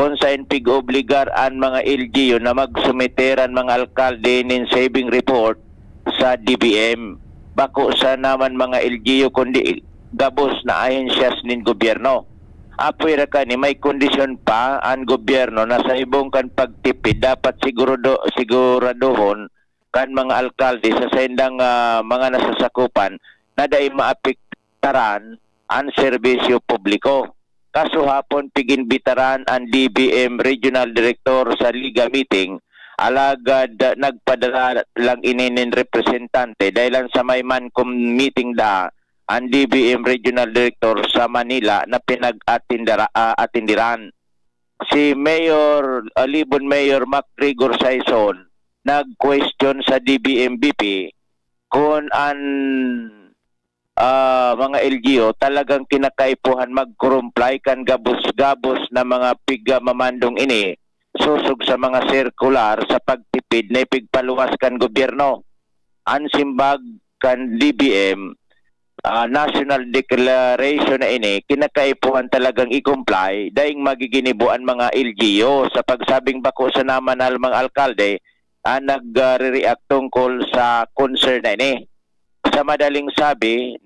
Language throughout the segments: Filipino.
kung saan pig-obligar ang mga LGU na magsumiteran mga alkalde nin saving report sa DBM. Bako sa naman mga LGU kundi gabos na ahensyas nin gobyerno. Apoy ra ka ni may kondisyon pa ang gobyerno na sa ibong kan pagtipid dapat siguraduhon kan mga alkalde sa sendang mga nasasakupan na dai maapektaran ang serbisyo publiko. Kaso hapon piginbitaran ang DBM Regional Director sa Liga meeting, alagad nagpadala lang ininin representante dahil sa may Mancom meeting ang DBM Regional Director sa Manila na pinag-atindiran. Si Mayor Libon Mayor MacGregor Saison nag-question sa DBM BP kung mga LGU talagang kinakaipuhan mag-comply kan gabos-gabos na mga pigamamandong ini susog sa mga circular sa pagtipid na ipigpaluwas kan gobyerno. Ansimbag kan DBM National Declaration na ini kinakaipuhan talagang i-comply daing magiginibuan mga LGU sa pagsabing bako sa naman ng mga alkalde nag-react tungkol sa concern na ini. Sa madaling sabi,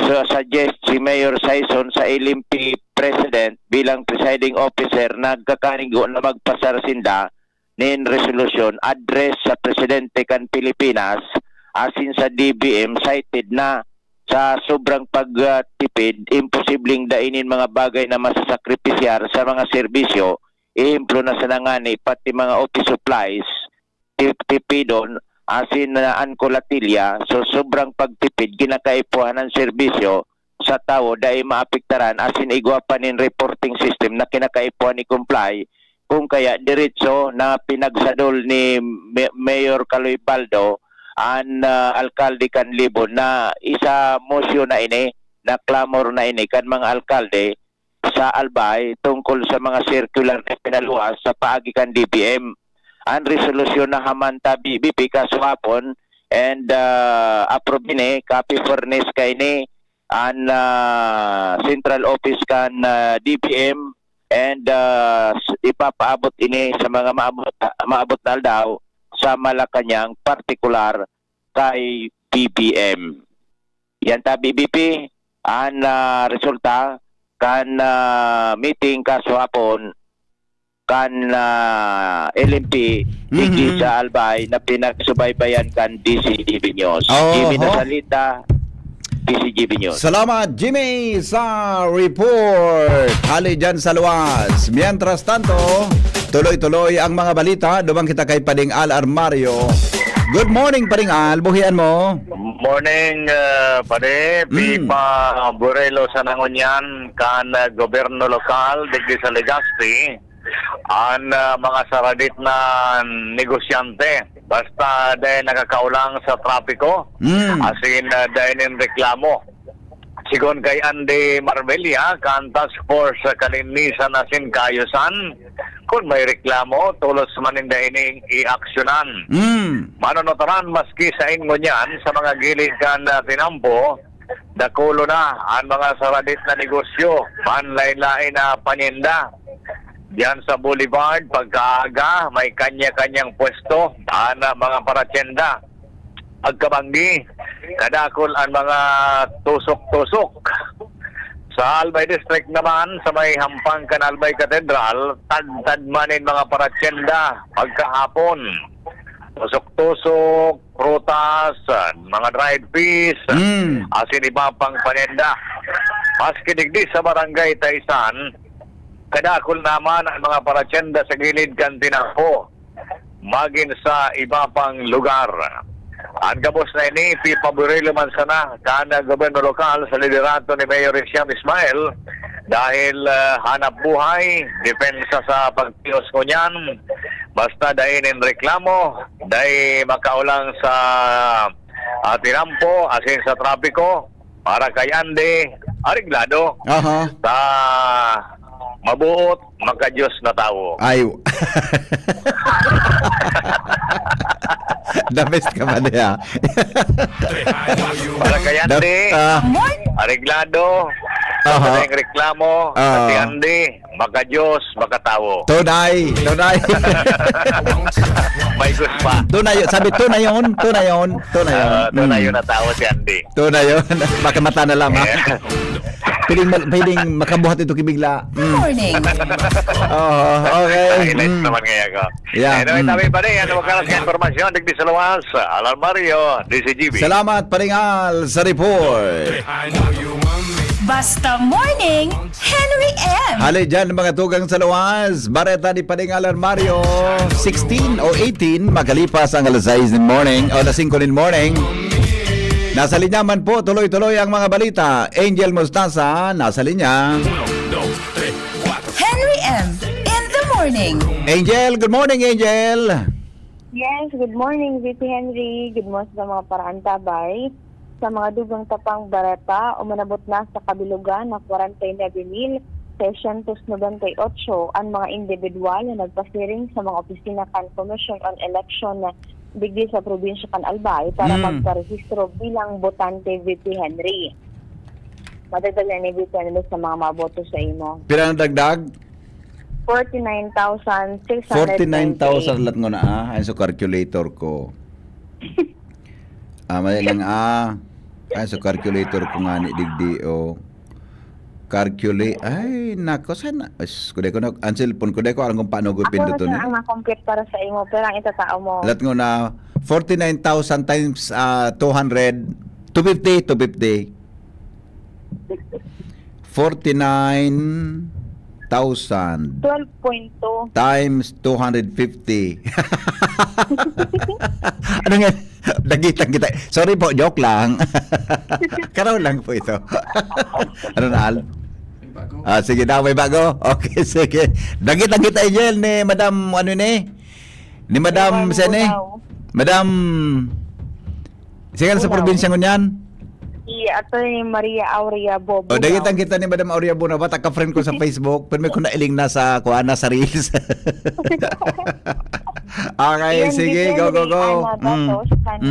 suggest si Mayor Saison sa LMP President bilang presiding officer nagkakanigo na magpasarsinda nin resolusyon address sa Presidente kan Pilipinas asin sa DBM cited na sa sobrang pagtipid, imposibleng dainin mga bagay na masasakripisyar sa mga serbisyo, ihemplo na sa nangani pati mga office supplies, tipidon, asin na ankolatilya, so sobrang pagtipid ginakaipuhan ng serbisyo sa tao dahil maapektaran asin igwapanin reporting system na kinakaipuhan ni comply kung kaya diretso na pinagsadol ni Mayor Caloy Baldo ang alkalde kan Libon na isa motion na ini na clamor na ini kan mga alkalde sa Albay tungkol sa mga circular na pinaluwas sa paagi kan DBM. Ang resolusyon na hamanta BP kaso hapon and approve ni copy furnish kay ni ang central office kan DBM and ipapaabot ini sa mga maabot na daw sa Malacanang partikular kay BBM. Yan ta BBP ang resulta kan meeting kaso hapon kan LMP higit sa Albay na pinagsubaybayan kan DCGB News. Jimmy Nasalita, DCGB News. Salamat Jimmy sa report. Hali dyan sa luwas. Mientras tanto, tuloy-tuloy ang mga balita. Dumang kita kay Pading Al Armario. Good morning Pading Al, buhian mo. Morning, pare. Pipa Burelo sa Nangunyan kan gobyerno lokal digdi sa Legazpi. Ang mga saradit na negosyante basta dahil nakakaulang sa trapiko asin dahil in reklamo sigon kay Andy Marbella kan task force sa kalinisan asin kayusan kung may reklamo tulos maninda ining i-aksyonan manonotaran maski sa ingo niyan sa mga gilid kan tinampo dakulo na ang mga saradit na negosyo panlain-lain na paninda. Diyan sa Boulevard, pagkaaga, may kanya-kanyang pwesto, mga paratyenda. Pagkabanggi, kadakol ang mga tusok-tusok. Sa Albay District naman, sa may hampang kan Albay Cathedral, tad-tadmanin mga paratyenda pagkahapon. Tusok-tusok, prutas, mga dried fish, asin iba pang paninda. Maski digdi sa barangay Taisan, kadakol naman ang mga paratyenda sa gilid kan tinampo magin sa iba pang lugar. Ang gabos na ini, Pipa Burelo man sana kana gobyerno lokal sa liderato ni Mayor Siam Ismail dahil hanap buhay, depensa sa pagtios ko niyan, basta dainin reklamo, dahi makaulang sa tinampo, asin sa trapiko, para kay Andy, ariglado, sa mabuot, magka-Diyos na tao. Ay. The best ka ba niya? Para kay Andy, areglado, sa reklamo, si Andy, Baka Diyos, baka tao. Tunay. May gusto pa. Tunay. Sabi, tunay yun. Tunay yun na tao si Andy. Tunay yun. Baka mata na lang, ha? Yeah. Piling makabuhat ito kibigla. Morning. Oh, okay. Highlights naman kaya ko. Yeah, Anyway, tabi pa rin. Ano magkalas ka informasyon? Digdi sa luwas. Alan Mario, DCGB. Salamat, Paringal, sa report. Basta Morning, Henry M. Hali dyan, mga tugang sa luwas. Bareta ni Paringalan Mario. 16 o 18, magalipas ang alas 6 in morning o alas 5 in morning. Nasa linya man po, tuloy-tuloy ang mga balita. Angel Mustasa, nasa linya. Henry M. In the morning. Angel, good morning, Angel. Yes, good morning, VP Henry. Good morning sa mga paraantabay. Sa mga dugang tapang barata, umanabot na sa kabilugan na 49,698 ang mga individual na nagpasiring sa mga opisina kan Commission on Election na digdi sa probinsya kan Albay para magparehistro bilang botante, VP Henry. Madagdag na ni VP Henry sa mga maboto sa imo. Pirang dagdag? 49,698. 49,000 lahat ngo na Ayon sa calculator ko. Mali lang Ayon sa calculator ko nga ni digdi o. Calculate. Ay, nako sana. Kuday ko na ang cellphone ko alam kung paano ko pinduton. Ako na ang na-complete para sa imo, pero ang itatao mo. Lahat ngo na 49,000 times 200 250 49,000 12.2. times 250. Ano nga? Dagitan kita. Sorry po, joke lang. Karaw lang po ito. Ano na, Al? Sige na, may bago. Okay, sige. Dagitan kita, Angel, ni Madam, ni Madam Sene. Madam, sige sa probinsya ngunyan. Attorney Maria Aurea Bobo. O, dagitan kita ni Madam Aurea Bunaw. Bata ka-friend ko sa Facebook. Pero may ko nailing na sa Reels. Okay, sige, go.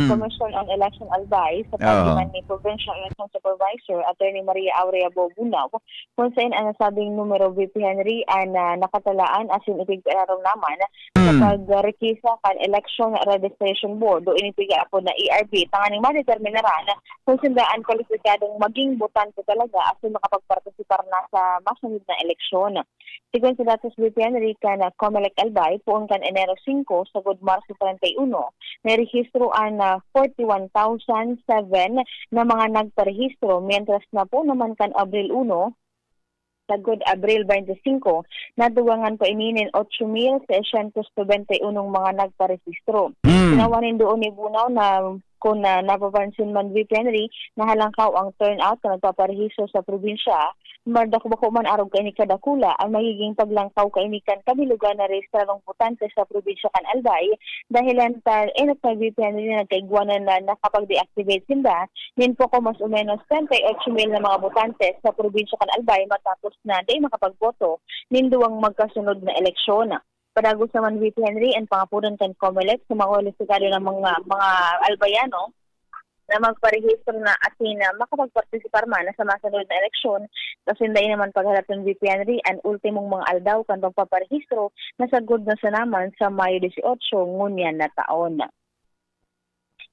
Commission on Election Albay sa pagdiman ni Provincial Election Supervisor, Attorney Maria Aurea Bobunaw, kung saan ang nasabing numero, VP Henry, nakatalaan asin ipigpilaraw naman sa pag-rekisa kan Election Registration Board o inipiga po na ERB. Tanganing madeterminaran kung sindaan kwalipikadong maging botante talaga asin makapagpartisipar na sa masunod na eleksyon. Sigon sa datos VP Henry kan Comelec Albay, puon kan Enero 5 sa Marso 31, narehistro ang 41,007 na mga nagparehistro, mientras na po naman kan Abril 1, sa Abril 25, naduwangan pa ininin 8,621 mga nagparehistro. Sinawanin doon ni Bunaw na kung napapansin man VP Henry, nahalangkaw ang turnout na nagpaparehistro sa probinsya, madakbako man arog kay ni kadakula ang magiging paglangkaw kay ni kan kabilugan na rehistrarong botante sa probinsya kan Albay dahilan ta enot na VP Henry na nagkaigwanan na nakapag-deactivate sila din po ko mas o menos 38,000 na mga botante sa probinsya kan Albay matapos na di makapagboto ninduwang magkasunod na eleksyon. Padagos naman VP Henry and pangapunan kan Comelec sa mga kwalifikado ng mga Albayano na magparehistro na asin na makapagpartisipar man sa masunod na eleksyon kasi hindi naman pagharap ng VP Henry ang ultimong mga aldaw kan pagpaparehistro na sagod na sa naman sa Mayo 18 ngunyan na taon.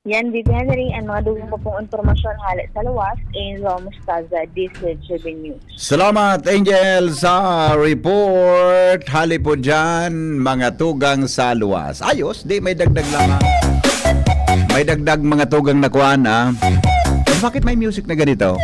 Yan VP Henry ang mga dugong po pong informasyon halit sa luwas in Mustaza DCGB News. Salamat, Angel, sa report. Hali po dyan, mga tugang sa luwas. Ayos, di may dagdag lang. May dagdag mga tugang na kuhaan, Bakit may music na ganito?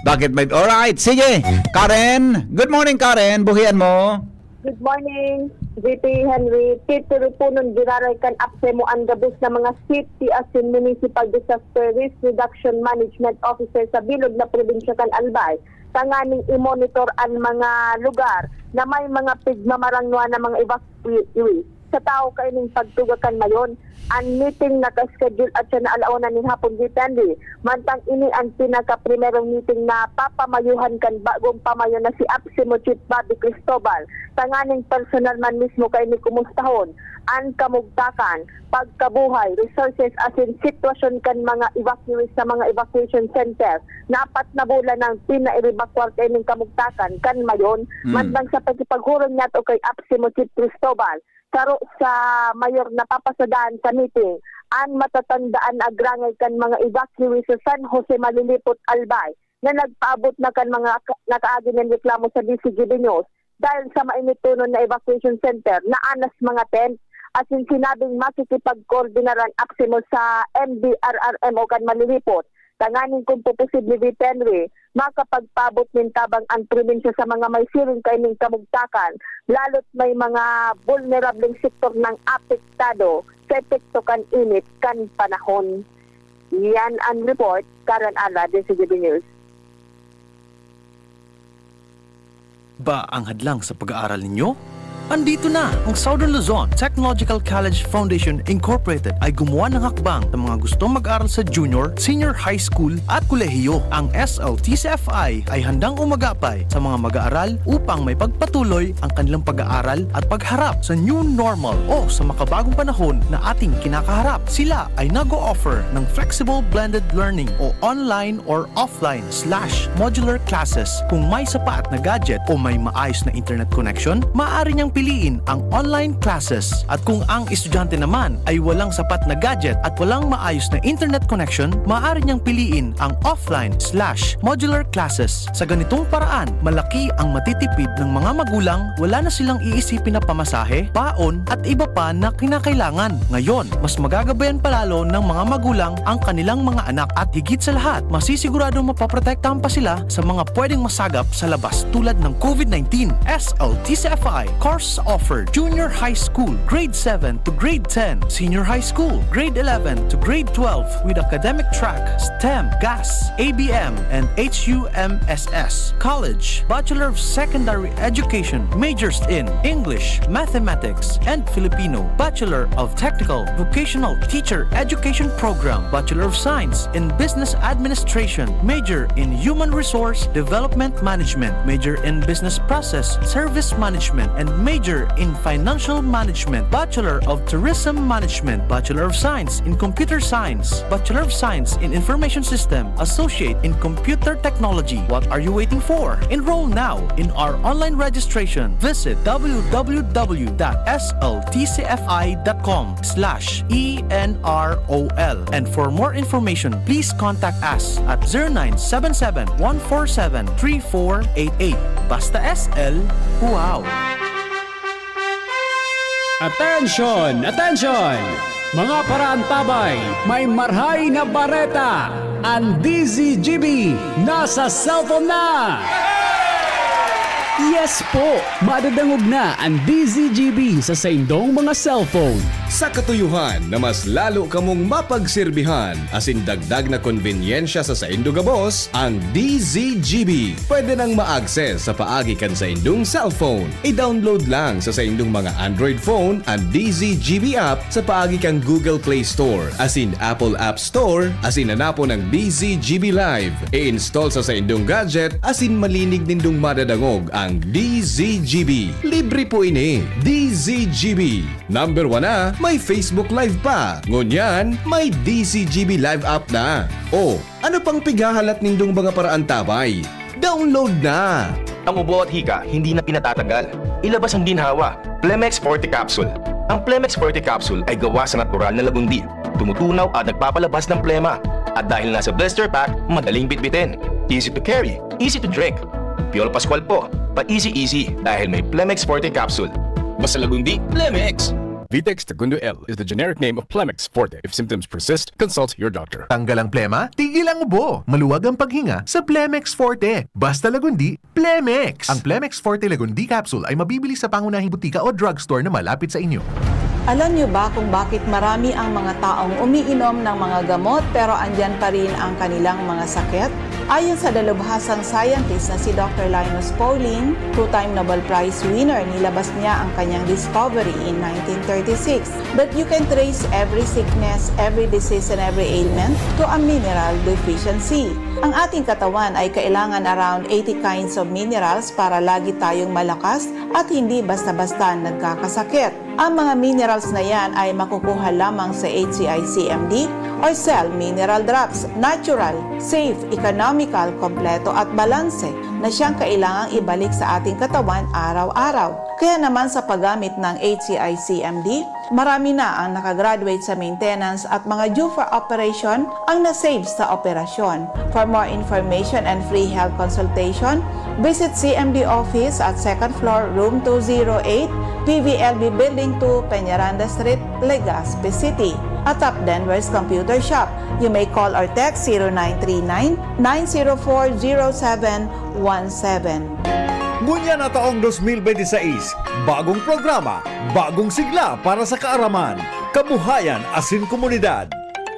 Bakit may... Alright, sige. Karen. Good morning, Karen. Buhian mo. Good morning, VP Henry. Tituloy po nun diraray kan apse mo ang gabos na mga safety as in Municipal Disaster Risk Reduction Management Officer sa bilog na probinsya kan Albay. Tanganing i-monitor ang mga lugar na may mga pigmamarangwa na mga evacuee sa tao kaining pagtugakan mayon. Ang meeting naka-schedule at siya na alauna ni hapon depende. Mantang ini ang pinaka-primerong meeting na papamayuhan kan bagong pamayo na si Apsimo Chief Bobby Cristobal. Tanganing personal man mismo kay ni kumustahon ang kamugtakan, pagkabuhay, resources as in sitwasyon kan mga evacuees sa mga evacuation center. Napat na bulan ng pina-evacuate kay ning kamugtakan kan mayon. Mantang sa pagkipaghurong niya to kay Apsimo Chief Cristobal. Karo sa mayor na papasadaan sa meeting, ang matatandaan agrangay kan mga evacuees sa San Jose Malilipot, Albay na nagpaabot na kan mga nakaagi ng reklamo sa DCGB News dahil sa mainitunon na evacuation center na anas mga tent at yung sinabing makikipag-koordinaran Apsimo sa MDRRM o kan Malilipot. Tanganin kung po posible Henry, makapagpabot ng tabang ang probinsya sa mga may siring kaining kamugtakan, lalo't may mga vulnerable sektor ng apektado sa epekto kan init kan panahon. Yan ang report, Karen Ala, DCGB News. Ba ang hadlang sa pag-aaral ninyo? Andito na ang Southern Luzon Technological College Foundation Incorporated ay gumawa ng hakbang sa mga gustong mag-aral sa junior, senior high school at kolehiyo. Ang SLTCFI ay handang umagapay sa mga mag-aaral upang may pagpatuloy ang kanilang pag-aaral at pagharap sa new normal o sa makabagong panahon na ating kinakaharap. Sila ay nag-o-offer ng flexible blended learning o online or offline / modular classes. Kung may sapat na gadget o may maayos na internet connection, maaari niyang piliin ang online classes. At kung ang estudyante naman ay walang sapat na gadget at walang maayos na internet connection, maaari niyang piliin ang offline / modular classes. Sa ganitong paraan, malaki ang matitipid ng mga magulang, wala na silang iisipin na pamasahe, baon at iba pa na kinakailangan. Ngayon, mas magagabayan palalo ng mga magulang ang kanilang mga anak at higit sa lahat, masisiguradong mapaprotektahan pa sila sa mga pwedeng masagap sa labas tulad ng COVID-19. SLTCFI course offered junior high school, grade 7 to grade 10, senior high school, grade 11 to grade 12 with academic track, STEM, GAS, ABM, and HUMSS. College, Bachelor of Secondary Education, majors in English, Mathematics, and Filipino. Bachelor of Technical Vocational Teacher Education Program, Bachelor of Science in Business Administration, major in Human Resource Development Management, major in Business Process Service Management, and major in Financial Management, Bachelor of Tourism Management, Bachelor of Science in Computer Science, Bachelor of Science in Information System, Associate in Computer Technology. What are you waiting for? Enroll now in our online registration. Visit www.sltcfi.com/ENROL. And for more information, please contact us at 0977-147-3488. Basta SL, wow! Attention! Attention! Mga paraantabay, may marhay na bareta! Ang DZGB nasa cellphone na! Yes po! Madadangog na ang DZGB sa saindong mga cellphone. Sa katuyuhan na mas lalo kamong mapagsilbihan asin dagdag na konbinyensya sa saindo gabos, ang DZGB pwede nang ma-access sa paagi kan sa indong cellphone. I-download lang sa saindong mga Android phone ang DZGB app sa paagi kang Google Play Store asin Apple App Store asin hanapo ng DZGB Live. I-install sa saindong gadget asin malinig nindong madadangog ang DZGB. Libre po ini. DZGB. Number 1 na, may Facebook Live pa. Ngunyan, may DZGB Live app na. O, ano pang pigahalat nindong mga paraantabay? Download na! Ang ubo at hika hindi na pinatatanggal. Ilabas ang ginhawa. Plemex Forte Capsule. Ang Plemex Forte Capsule ay gawa sa natural na lagundi. Tumutunaw at nagpapalabas ng plema. At dahil nasa blister pack, madaling bitbitin. Easy to carry, easy to drink. Piolo Pascual po, pa-easy dahil may Plemex Forte Capsule. Basta lagundi, Plemex! Vitex Segundo L is the generic name of Plemex Forte. If symptoms persist, consult your doctor. Tanggal ang plema, tigil ang ubo. Maluwag ang paghinga sa Plemex Forte. Basta lagundi, Plemex! Ang Plemex Forte Lagundi Capsule ay mabibili sa pangunahing butika o drugstore na malapit sa inyo. Alam niyo ba kung bakit marami ang mga taong umiinom ng mga gamot pero andyan pa rin ang kanilang mga sakit? Ayon sa dalubhasang scientist na si Dr. Linus Pauling, two-time Nobel Prize winner, nilabas niya ang kanyang discovery in 1936 that you can trace every sickness, every disease, and every ailment to a mineral deficiency. Ang ating katawan ay kailangan around 80 kinds of minerals para lagi tayong malakas at hindi basta-basta nagkakasakit. Ang mga minerals na yan ay makukuha lamang sa HCI-CMD or Cell Mineral Drops, natural, safe, economical, kompleto at balanse na siyang kailangang ibalik sa ating katawan araw-araw. Kaya naman sa paggamit ng HCI-CMD, marami na ang nakagraduate sa maintenance at mga due for operation ang nasave sa operasyon. For more information and free health consultation, visit CMD office at 2nd floor, room 208, PVLB Building 2, Peñaranda Street, Legazpi City. Atap Denver's Computer Shop. You may call or text 0939-904-0717. Ngunya na taong 2026, bagong programa, bagong sigla para sa kaaraman, kabuhayan asin komunidad.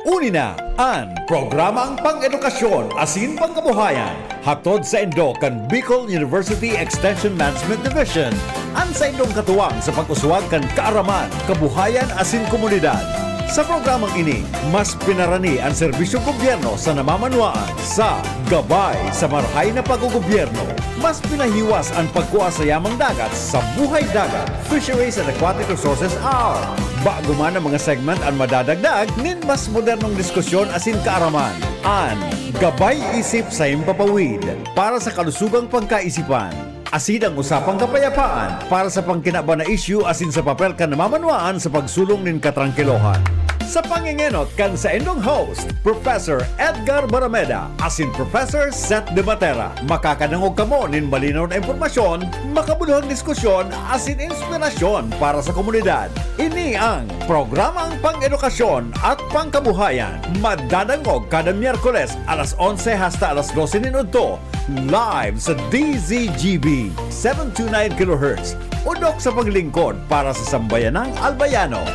Uni na ang programang pang-edukasyon asin pangkabuhayan hatod sa Indo kan Bicol University Extension Management Division ang sa Indong katuwang sa pag-uswag kan kaaraman, kabuhayan asin komunidad. Sa programang ini, mas pinarani ang serbisyong gobyerno sa namamanuaan sa gabay sa marhay na pag-gobyerno. Mas pinahiwas ang pagkuha sa yamang dagat sa Buhay Dagat, Fisheries and Aquatic Resources Hour. Bago man ang mga segment ang madadagdag, nin mas modernong diskusyon asin kaaraman. An Gabay Isip sa Impapawid para sa kalusugang pangkaisipan. Asin ang usapang kapayapaan para sa pangkinaba na issue asin sa papel kan namamanuaan sa pagsulong nin katrangkilohan. Sa pangingenot kan sa indong host, Professor Edgar Barameda asin Professor Seth De Matera. Makakanangog kamo nin malinaw na impormasyon, makabuluhang diskusyon asin inspirasyon para sa komunidad. Ini ang programang pang-edukasyon at pangkabuhayan. Madadangog kada Miyerkules alas 11 hasta alas 12 minuto. Live sa DZGB 729 kHz. Udok sa paglingkod para sa sambayanang albayano.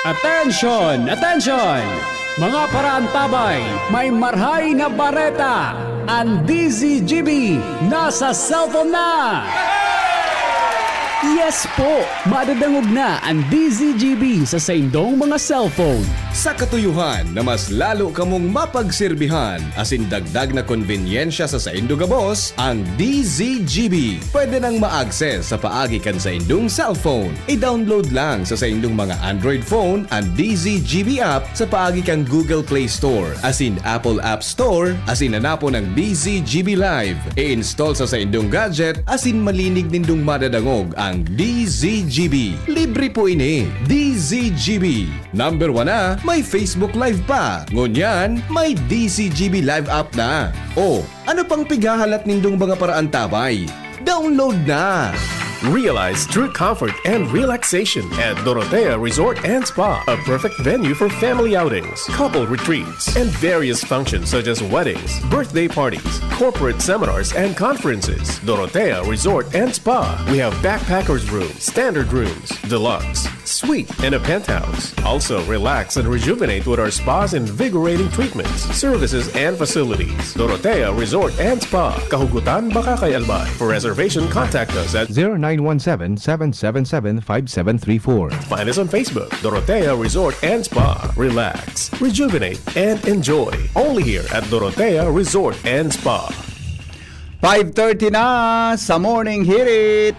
Attention! Attention! Mga paraantabay, may marhay na bareta! Ang DZGB nasa cellphone na! Yes po! Madadangog na ang DZGB sa saindong mga cellphone. Sa katuyuhan na mas lalo kamong mapagsilbihan asin dagdag na konbinyensya sa saindong gabos, ang DZGB pwede nang ma-access sa paagi kan sa indong cellphone. I-download lang sa saindong mga Android phone ang DZGB app sa paagi kan Google Play Store asin Apple App Store asin hanapo ng DZGB Live. I-install sa saindong gadget asin malinig nindong madadangog ang DZGB. Libre po ini. DZGB. Number 1 na, may Facebook Live pa. Ngunyan, may DZGB Live app na. O, ano pang pigahalat nindong mga paraantabay? Download na! Realize true comfort and relaxation at Dorotea Resort and Spa, a perfect venue for family outings, couple retreats, and various functions such as weddings, birthday parties, corporate seminars, and conferences. Dorotea Resort and Spa. We have backpackers rooms, standard rooms, deluxe, suite, and a penthouse. Also, relax and rejuvenate with our spa's invigorating treatments, services, and facilities. Dorotea Resort and Spa, Kahugutan, Bakakay, Albay. For reservation, contact us at 0917-777-5734. Find us on Facebook, Dorotea Resort and Spa. Relax, rejuvenate, and enjoy. Only here at Dorotea Resort and Spa. 5:30 na sa Morning Hirit.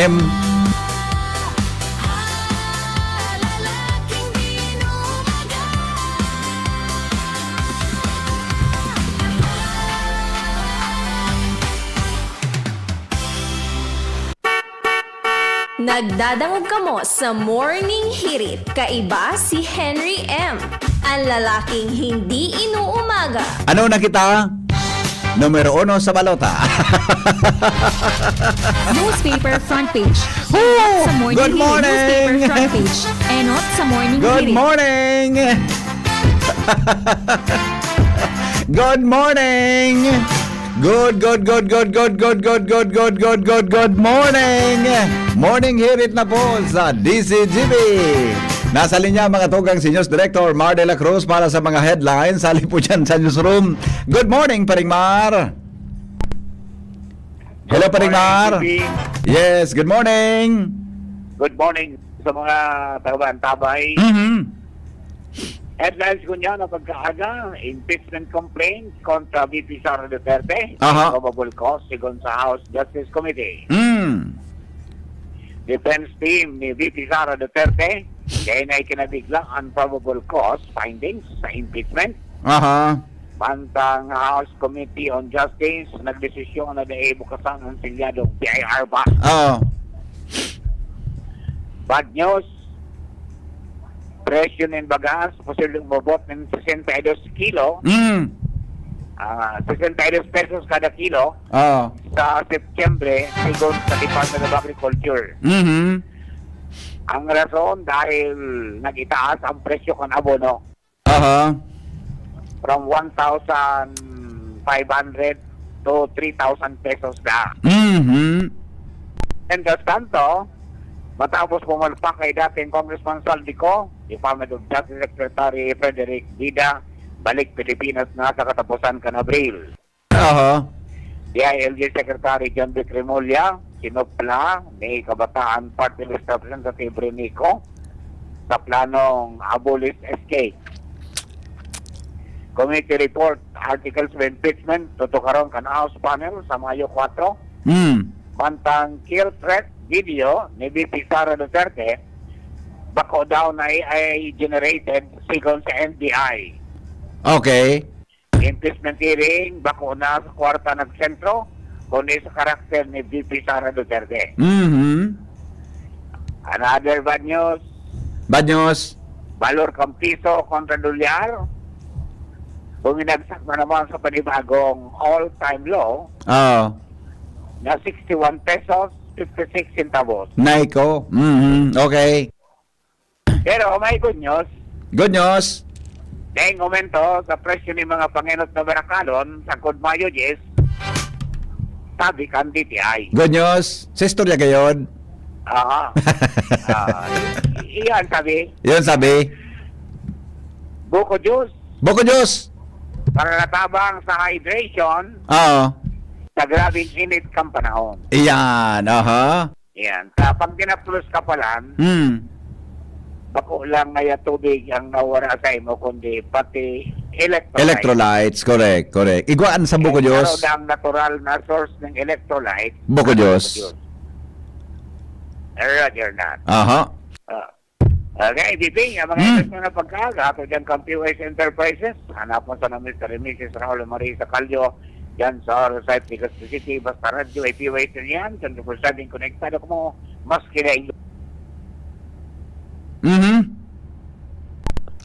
M. Nagdadangog kamo sa Morning Hirit. Kaiba si Henry M. Ang lalaking hindi inuumaga. Ano na kita? Numero 1 sa balota. Newspaper front page. Enot sa Morning Good Hirit. morning! Newspaper front page. Enot sa Morning Good Hirit. morning! Good morning! Good morning! Morning hirit na po sa DCGB. Nasa linya mga tugang si News Director Mar de la Cruz para sa mga headlines. Sali po dyan sa newsroom. Good morning, Paring Mar. Hello, Paring Mar. Yes, good morning. Good morning sa mga taga-Bantabay. Headlines ko niya na pagkaaga, impeachment complaint kontra VP Sara Duterte, probable cause sigon sa House Justice Committee. Defense team ni VP Sara Duterte, kaya na ikinabigla ang probable cause findings sa impeachment. Bantang House Committee on Justice, nagdesisyon na naibukasan ang silyadong PIR ba? Bad news, presyo ng bagas, posibleng mabot ng 62 kilo. 62 pesos kada kilo sa September sigon sa Department of Agriculture. Ang rason dahil nag-itaas ang presyo kan abono. From 1,500 to 3,000 pesos na. And thus tanto, matapos pumalpak kay dating Congressman Saldico, Department of Justice Secretary Frederick Vida, balik Pilipinas na sa katapusan kan Abril. DILG Secretary John B. Cremolya, sinupla ni Kabataan Party List Representative Renico sa planong abolish escape. Committee report, articles of impeachment, tutukaron kan House panel sa Mayo 4. Bantang kill threat video ni VP Sara Duterte, bako daw na ay generated sigon sa NBI. Okay. Impeachment hearing, bako na sa kwarta ng sentro, kundi sa karakter ni VP Sara Duterte. Another bad news. Bad news. Valor Campiso kontra Dolyar. Buminagsak na naman sa panibagong all-time low na 61 pesos 56 centavos. Naiko. Okay. Pero may good news. Good news. Dahil momento sa presyo ng mga panginot na barakalon sa Mayo 10, sabi kan DTI. Good news. Sa istorya gayon. Iyan sabi. Yun sabi. Buko juice. Buko juice. Para natabang sa hydration. Sa grabing init kang panahon. Iyan. Yan. Kapag tinaplos ka palan, bako lang ngaya tubig ang nawara sa imo, kundi pati Electrolytes. Correct. Iguaan sa buko juice. Pero ang natural na source ng electrolyte, Buko juice. Roger that. Okay, DP, ang mga interest mo na pagkaga, ako dyan kang POS Enterprises, hanap mo sa na Mr. and Mrs. Raul Marisa Calio, dyan sa site Legazpi City, basta radio ay POS yan, 24/7 connectado ko mo, mas kinain.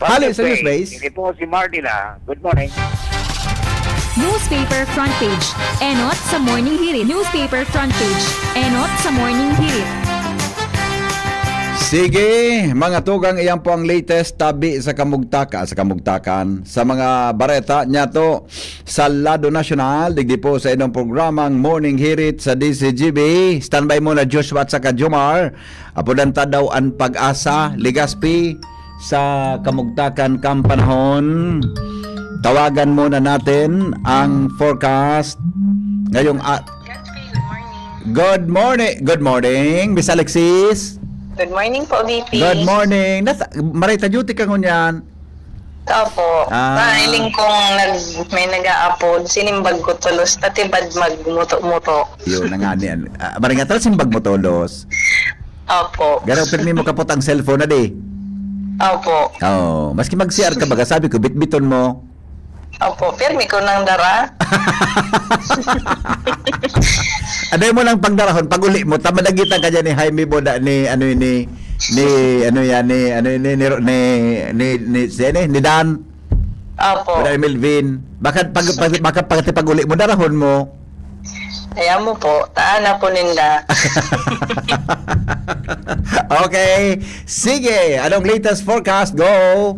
Hali sa news base. Hindi po si Mardila. Good morning. Newspaper front page. Enot sa Morning Hirit. Newspaper front page. Enot sa Morning Hirit. Sige, mga tugang, iyan po ang latest tabi sa kamugtakan sa mga bareta niya to sa Lado National. Digdi po sa inyong programang Morning Hirit sa DCGB. Standby muna Joshua at saka Jomar. Apodanta daw ang pag-asa, Legazpi sa kamugtakan kampanahon. Tawagan muna natin ang forecast ngayong Good morning, Miss Alexis. Good morning po, VP. Good morning. Marita duty ka ngunyan. Opo. Ah. Nailing kong may nag-a-upload, sinimbag ko tulos, tatibad magmuto-muto. Yun na nga niyan. Maring nga simbag mo tolos. Opo. Ganaw pirmi mo kapot ang cellphone na di. Opo. Oh, maski mag-CR ka baga sabi ko bitbiton mo. Opo. Pirmi ko ng dara. Aday mo lang pagdarahon pag uli mo tamadagitan ka dyan ni Jaime Boda ni Dan. Opo. Boda ni Melvin. Baka pag uli mo darahon mo. Kaya mo po, taan na po ninda. Okay. Sige, anong latest forecast? Go.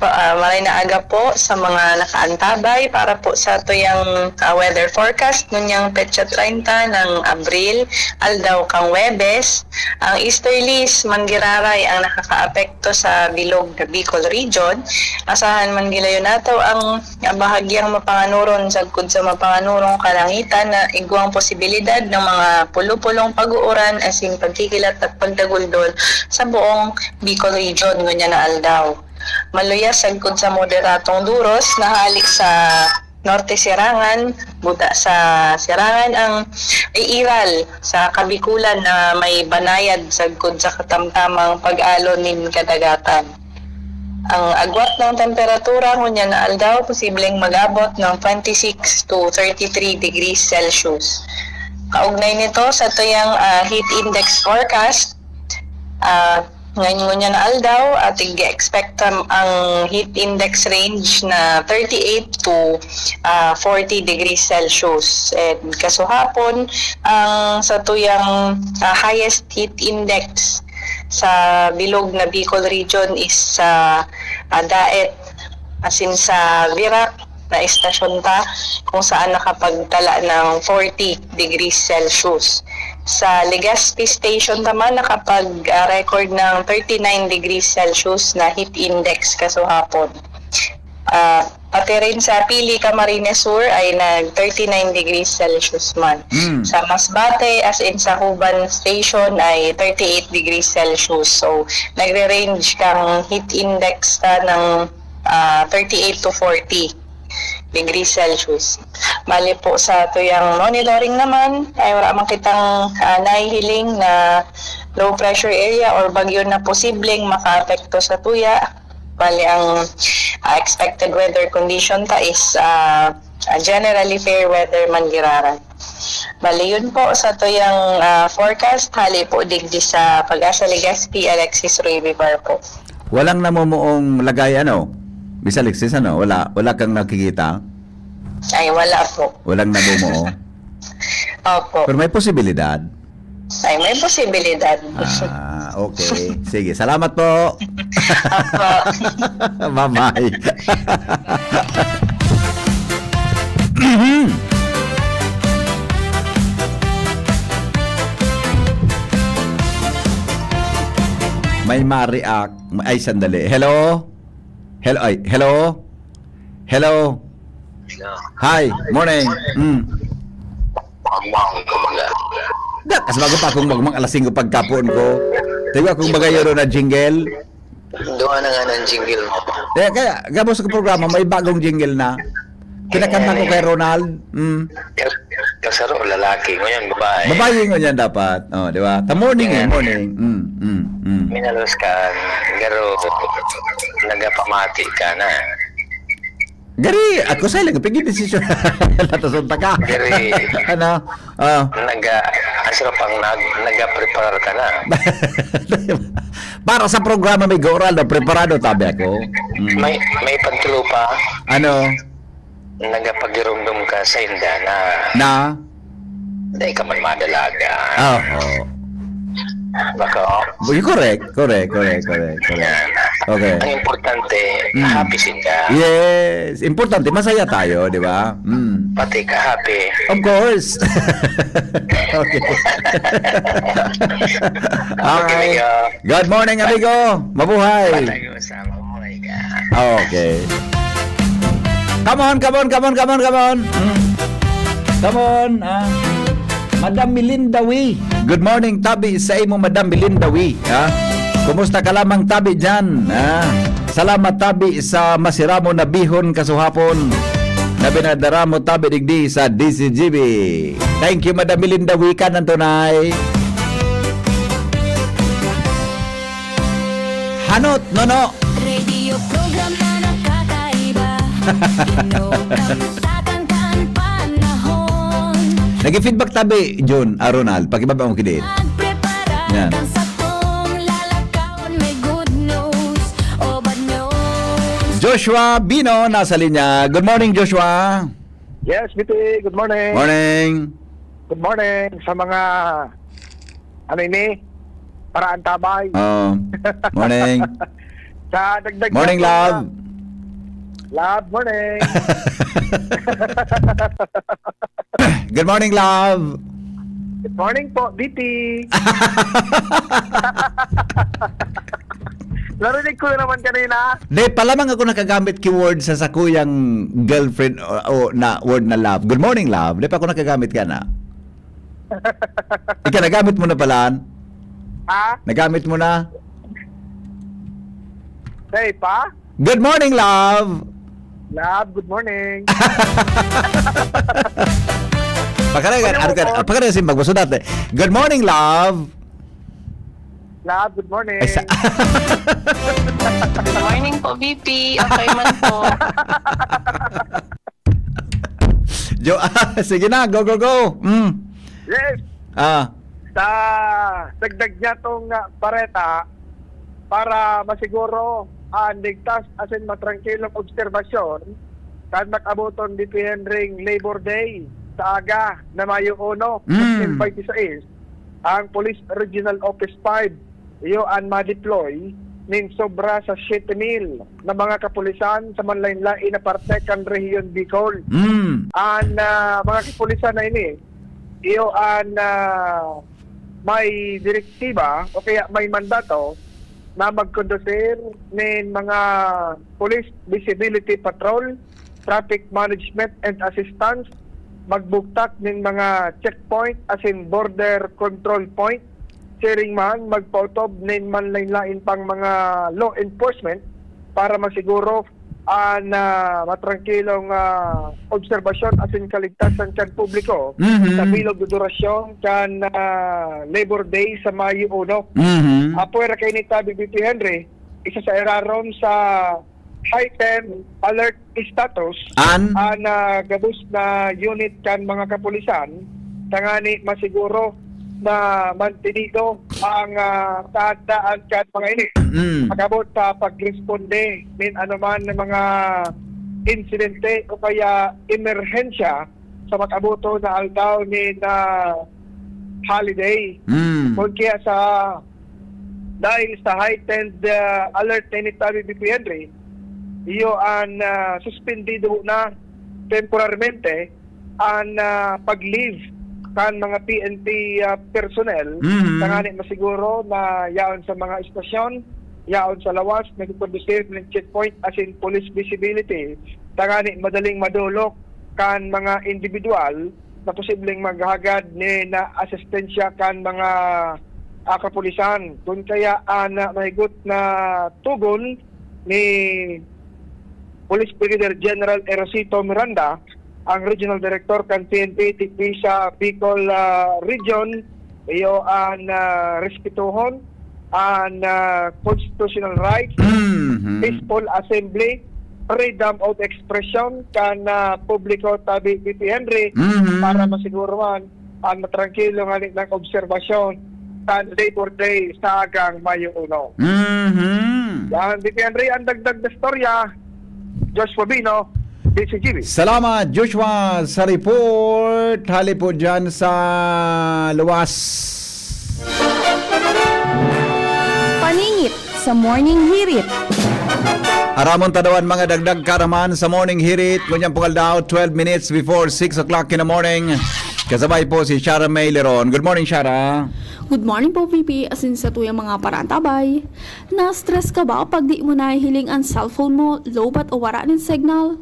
Maray na aga po sa mga nakaantabay para po sa tuyang weather forecast nunyang petsa 30 ng Abril, aldaw kang Webes. Ang easterlies mangiraray ang nakakaapekto sa bilog na Bicol region. Asahan man gilayon nato ang bahagyang mapanganuron sagkod sa mapanganurong kalangitan na igwang posibilidad ng mga pulo-pulong pag-uuran asin pagkikilat at pagdaguldol sa buong Bicol region ngunya na aldaw. Maluyas sagkod sa moderatong duros na halik sa Norte Sirangan, buta sa Sirangan ang iiral sa Kabikulan na may banayad sagkod sa katamtamang pag-alon nin kadagatan. Ang agwat ng temperatura ngunya na aldaw posibleng mag-abot ng 26 to 33 degrees Celsius. Kaugnay nito sa tuyang heat index forecast, ngayon na aldaw at i-expect ang heat index range na 38 to 40 degrees Celsius. And kasuhapon, ang sa tuyang highest heat index sa bilog na Bicol region is sa Daet, asin sa Virac na istasyon ta kung saan nakapagtala ng 40 degrees Celsius. Sa Legazpi Station naman nakapag-record ng 39 degrees Celsius na heat index kasuhapon. Pati rin sa Pili, Camarines Sur ay nag 39 degrees Celsius man. Sa Masbate as in sa Huban Station ay 38 degrees Celsius. So nagre-range kang heat index ng 38 to 40 degrees Celsius. Bali po sa tuyang monitoring naman ay wala man kitang nahihiling na low pressure area or bagyo na posibleng makaapekto sa tuya. Bali ang expected weather condition ta is generally fair weather mangiraran. Bali yun po sa tuyang forecast hali po digdi sa Pag-asa Legazpi Alexis Ruy Vivar po. Walang namumuong lagay Miss Alexis, wala kang nakikita? Ay, wala po. Walang namumuo? Opo. Pero may posibilidad? Ay, may posibilidad. Okay. Sige, salamat po. Opo. Bye-bye. May ma-react. Ay, sandali. Hello? Hello? Hi, morning. Kasi bago pa akong magmang alasing ko pagkapoon ko. Diba kung bagayo na jingle? Doon na nga ng jingle mo. Kaya, gabos ko programa, may bagong jingle na. Kinakanta ko kay Ronald. Kasaro, lalaki. Ngayon, babae. Babae ngunyan dapat. Di ba? Morning morning. Minalos ka, garo, nagapamati ka na. Gari, ako sa ilang pigil desisyon. Natasunta ka. Gari, nag-prepare ka na. Para sa programa may goral na preparado, tabi ako. May pagtulo pa. Nagapagirumdum ka sa inda na? Dahil ka man madalaga. Baka? Correct. Okay. Ang importante, happy ka. Yes, importante, masaya tayo, di ba? Pati ka happy. Of course. Okay. Okay. Good morning, amigo. Mabuhay. Okay. Come on. Come on. Madam Melinda Wee. Good morning, tabi sa imo, Madam Melinda Wee. Kumusta ka lamang, tabi dyan? Salamat tabi sa masiramo na bihon kasuhapon. Na binadaramo tabi digdi sa DCGB. Thank you, Madam Melinda Wikan ng tunay. Hanot, nono. Radio program na nakakaiba. Tatantan panahon. Nag-feedback tabi, Jun, Ronald. Pakibaba mo kinit. Yan. Sa tong lalakawan may good news o bad news. Joshua Bino, nasa linya. Good morning, Joshua. Yes, BT. Good morning. Morning. Good morning sa mga paraan tabay. Oh, morning. Sa dagdag Morning, love. Love, morning. Good morning, love. Good morning po, BT. Narinig ko na naman kanina. Di, palamang ako nakagamit keyword sa sakuyang girlfriend o na word na love. Good morning, love. Di pa ako nakagamit ka na. Ika, nagamit mo na pala. Ha? Nagamit mo na. Hey, pa? Good morning, love. Love, good morning. Pagkara simbag mo sudat. Good morning, love. Love, good morning. Good morning po, VP. Okay man po. Sige na, go, go, go. Yes. Sa dagdag niya tong pareta para masiguro ang ligtas asin matrangkilong obserbasyon kan nakabuton di Henring Labor Day sa aga na Mayo 1, 2026 ang Police Regional Office 5 iyo ang ma-deploy ning sobra sa 7,000 na mga kapulisan sa manlain-lain na parte kan Rehiyon Bicol. Ang mga kapulisan na ini iyo ang may direktiba o kaya may mandato na magkondusir ng mga police visibility patrol, traffic management and assistance, magbuktak ng mga checkpoint as in border control point, sharing man, magpautob ng manlain-lain pang mga law enforcement para masiguro na matrangkilong obserbasyon as in kaligtasan kan publiko sa bilog durasyon kan Labor Day sa Mayo 1. Apuera kay ni Tabi BP Henry, isa sa eraron sa heightened alert status ang gabus na unit kan mga kapulisan tangani masiguro na mantinido ang kahandaan kan mga ini. Pagabot sa pagresponde min anuman ng mga insidente o kaya emerhensya sa makabuto na aldaw ni na holiday. Kung kaya dahil sa heightened alert ni Tabi BP Henry, iyo ang suspendido na temporarmente ang pag-leave kan mga PNP personnel tangani masiguro na yaon sa mga estasyon, yaon sa lawas, nagkondusir ng checkpoint as in police visibility tangani madaling madulok kan mga individual na posibleng maghagad ni na asistensya kan mga kapulisan. Kung kaya mahigot na tugon ni Police Brigadier General Erosito Miranda, ang Regional Director kan PNP tikpi sa Bicol Region, iyo ang respetuhon ang constitutional rights, peaceful assembly, freedom of expression kan publiko Tabi BP Henry para masiguruhan ang matrangkilo nga ng obserbasyon kan Labor Day sa agang Mayo 1. Yan, BP Henry, ang dagdag na storya, Joshua Bino, DCGB. Salamat, Joshua, sa report. Hali po dyan sa luwas. Paningit sa Morning Hirit. Aramon tadawan mga dagdag karaman sa Morning Hirit. Kunyang pungal daw, 12 minutes before 6 o'clock in the morning. Kasabay po si Shara May Leron. Good morning, Shara. Good morning po, VP. Asin sa tuyang mga parantabay. Na-stress ka ba pag di mo nahihiling ang cellphone mo, low bat o wara ng signal?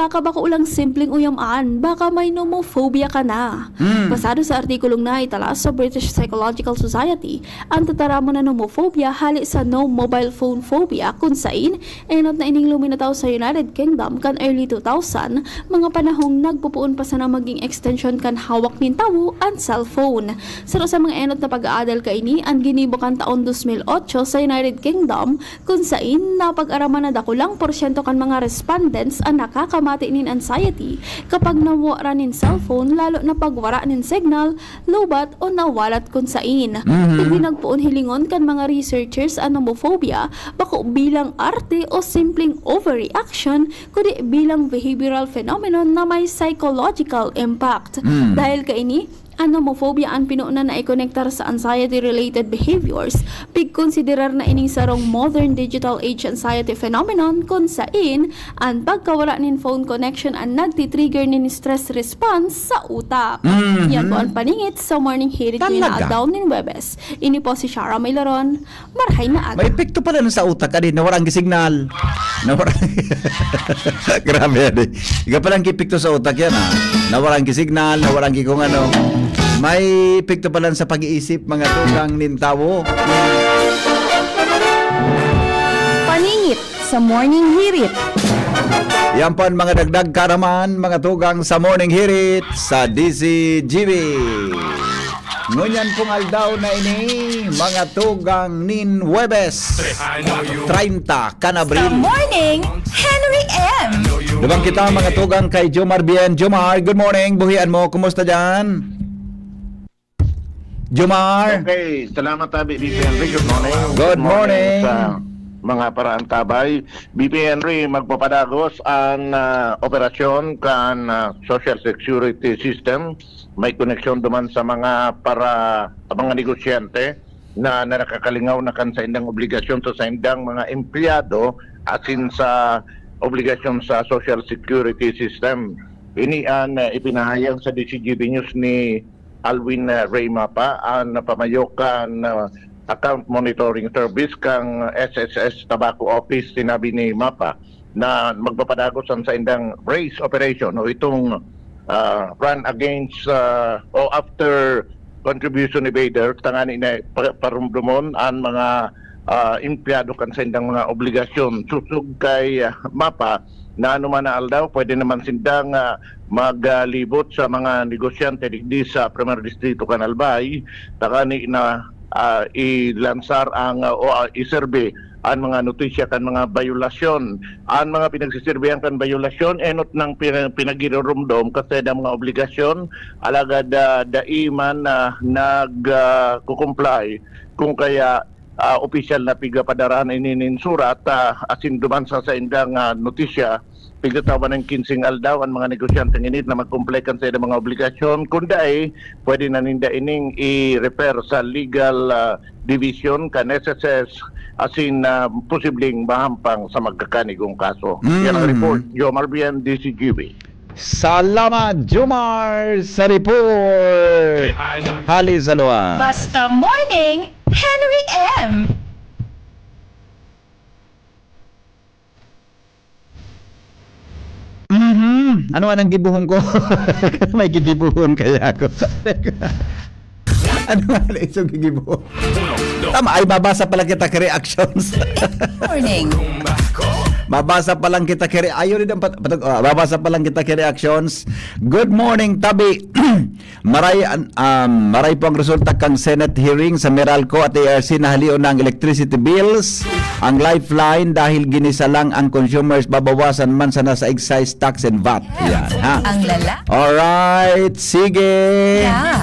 baka ulang simpleng uyamaan, baka may nomophobia ka na. Basado sa artikulong na itala sa British Psychological Society, ang tataramo na nomophobia hali sa no mobile phone phobia kung sain, enot na ining luminataw sa United Kingdom kan early 2000, mga panahong nagpupuon pa sana maging extension kan hawak nin tawo ang cellphone. Saro sa mga enot na pag-aadal ka ini, ang ginibo kan taon 2008 sa United Kingdom, kung sain napag-araman na dakulang porsyento kan mga respondents ang nakakamati nin anxiety kapag nawara nin cellphone, lalo na pagwara nin signal, lobat o nawalat kung sain. Hindi nagpuon hilingon kan mga researchers ang nomophobia bako bilang arte o simpleng overreaction, kundi bilang behavioral phenomenon na may psychological impact. Dahil kaini, ang nomophobia ang pinuuna na i-connectar sa anxiety-related behaviors, pig-considerar na ining sarong modern digital age anxiety phenomenon kung sain ang pagkawala nin phone connection ang nagtitrigger nin stress response sa utak. Yan po ang paningit sa morning hirit ni na down nin Webes. Ini po si Shara Maylaron, marhay na aga. May epekto pala nun sa utak ka din, nawarang signal. Grabe yan eh. Ika palang epekto sa utak yan ha. Nawarang signal, nawarang kung ano. May epekto pala sa pag-iisip, mga tugang nintawo. Paningit sa morning hirit. Yan po ang mga dagdag karaman, mga tugang sa morning hirit sa DCGB. Ngunyan pong aldaw na ini, mga tugang nin Webes 30 Canabril. Sa morning, Henry M. Dubang kita mga tugang kay Jomar Bien. Jomar, good morning. Buhian mo, kumusta dyan? Jomar. Okay, salamat tabi BP Henry. Good morning. Good morning. Sa mga paraantabay. BP Henry, magpapadagos ang operasyon kan Social Security System. May koneksyon duman sa mga mga negosyante na nakakalingaw na kan sa indang obligasyon sa indang mga empleyado asin sa obligasyon sa Social Security System. Ini ang ipinahayag sa DCGB News ni Alwin Ray Mapa ang pamayokan account monitoring service kang SSS Tobacco Office. Sinabi ni Mapa na magpapadagos ang sa indang race operation o itong run against o after contribution evader tangani na parumdumon ang mga empleyado kan sa indang mga obligasyon. Susug kay Mapa na anuman na aldaw, pwede naman sindang maglibot sa mga negosyante di sa Primer Distrito Canalbay, takani na ilansar ang o iserbe ang mga notisya kan mga bayulasyon. Ang mga pinagsisirbehan kan bayulasyon, enot ng pinagirurumdom kasi ng mga obligasyon, alagad daiman nag-comply kung kaya opisyal na pigapadarahan ininin surat asin dumansa sa indang notisya pigtatawan ng 15 aldaw ang mga negosyante init na mag-comply kan sa mga obligasyon kundi pwede na ninda ining i-refer sa legal division kan SSS asin posibleng mahampang sa magkakanigong kaso. Yan ang report. Jomar Bien, DCGB. Salamat Jomar sa report. Hali sa luwa. Basta morning, Henry M. Ano anong gibuhon ko? May gibuhon kaya ako. Ano nga na isang gibuhon? Tama, ay babasa pala kita ka reactions. Morning. Babasa pa lang kita kay babasa pa lang kita kay reactions. Good morning Tabi. maray po ang resulta kang Senate hearing sa Meralco at ARC na halion ng electricity bills. Ang lifeline dahil ginisa lang ang consumers, babawasan man sana sa excise tax and VAT. Yan, ha? Ang lala. Alright, sige. Yeah.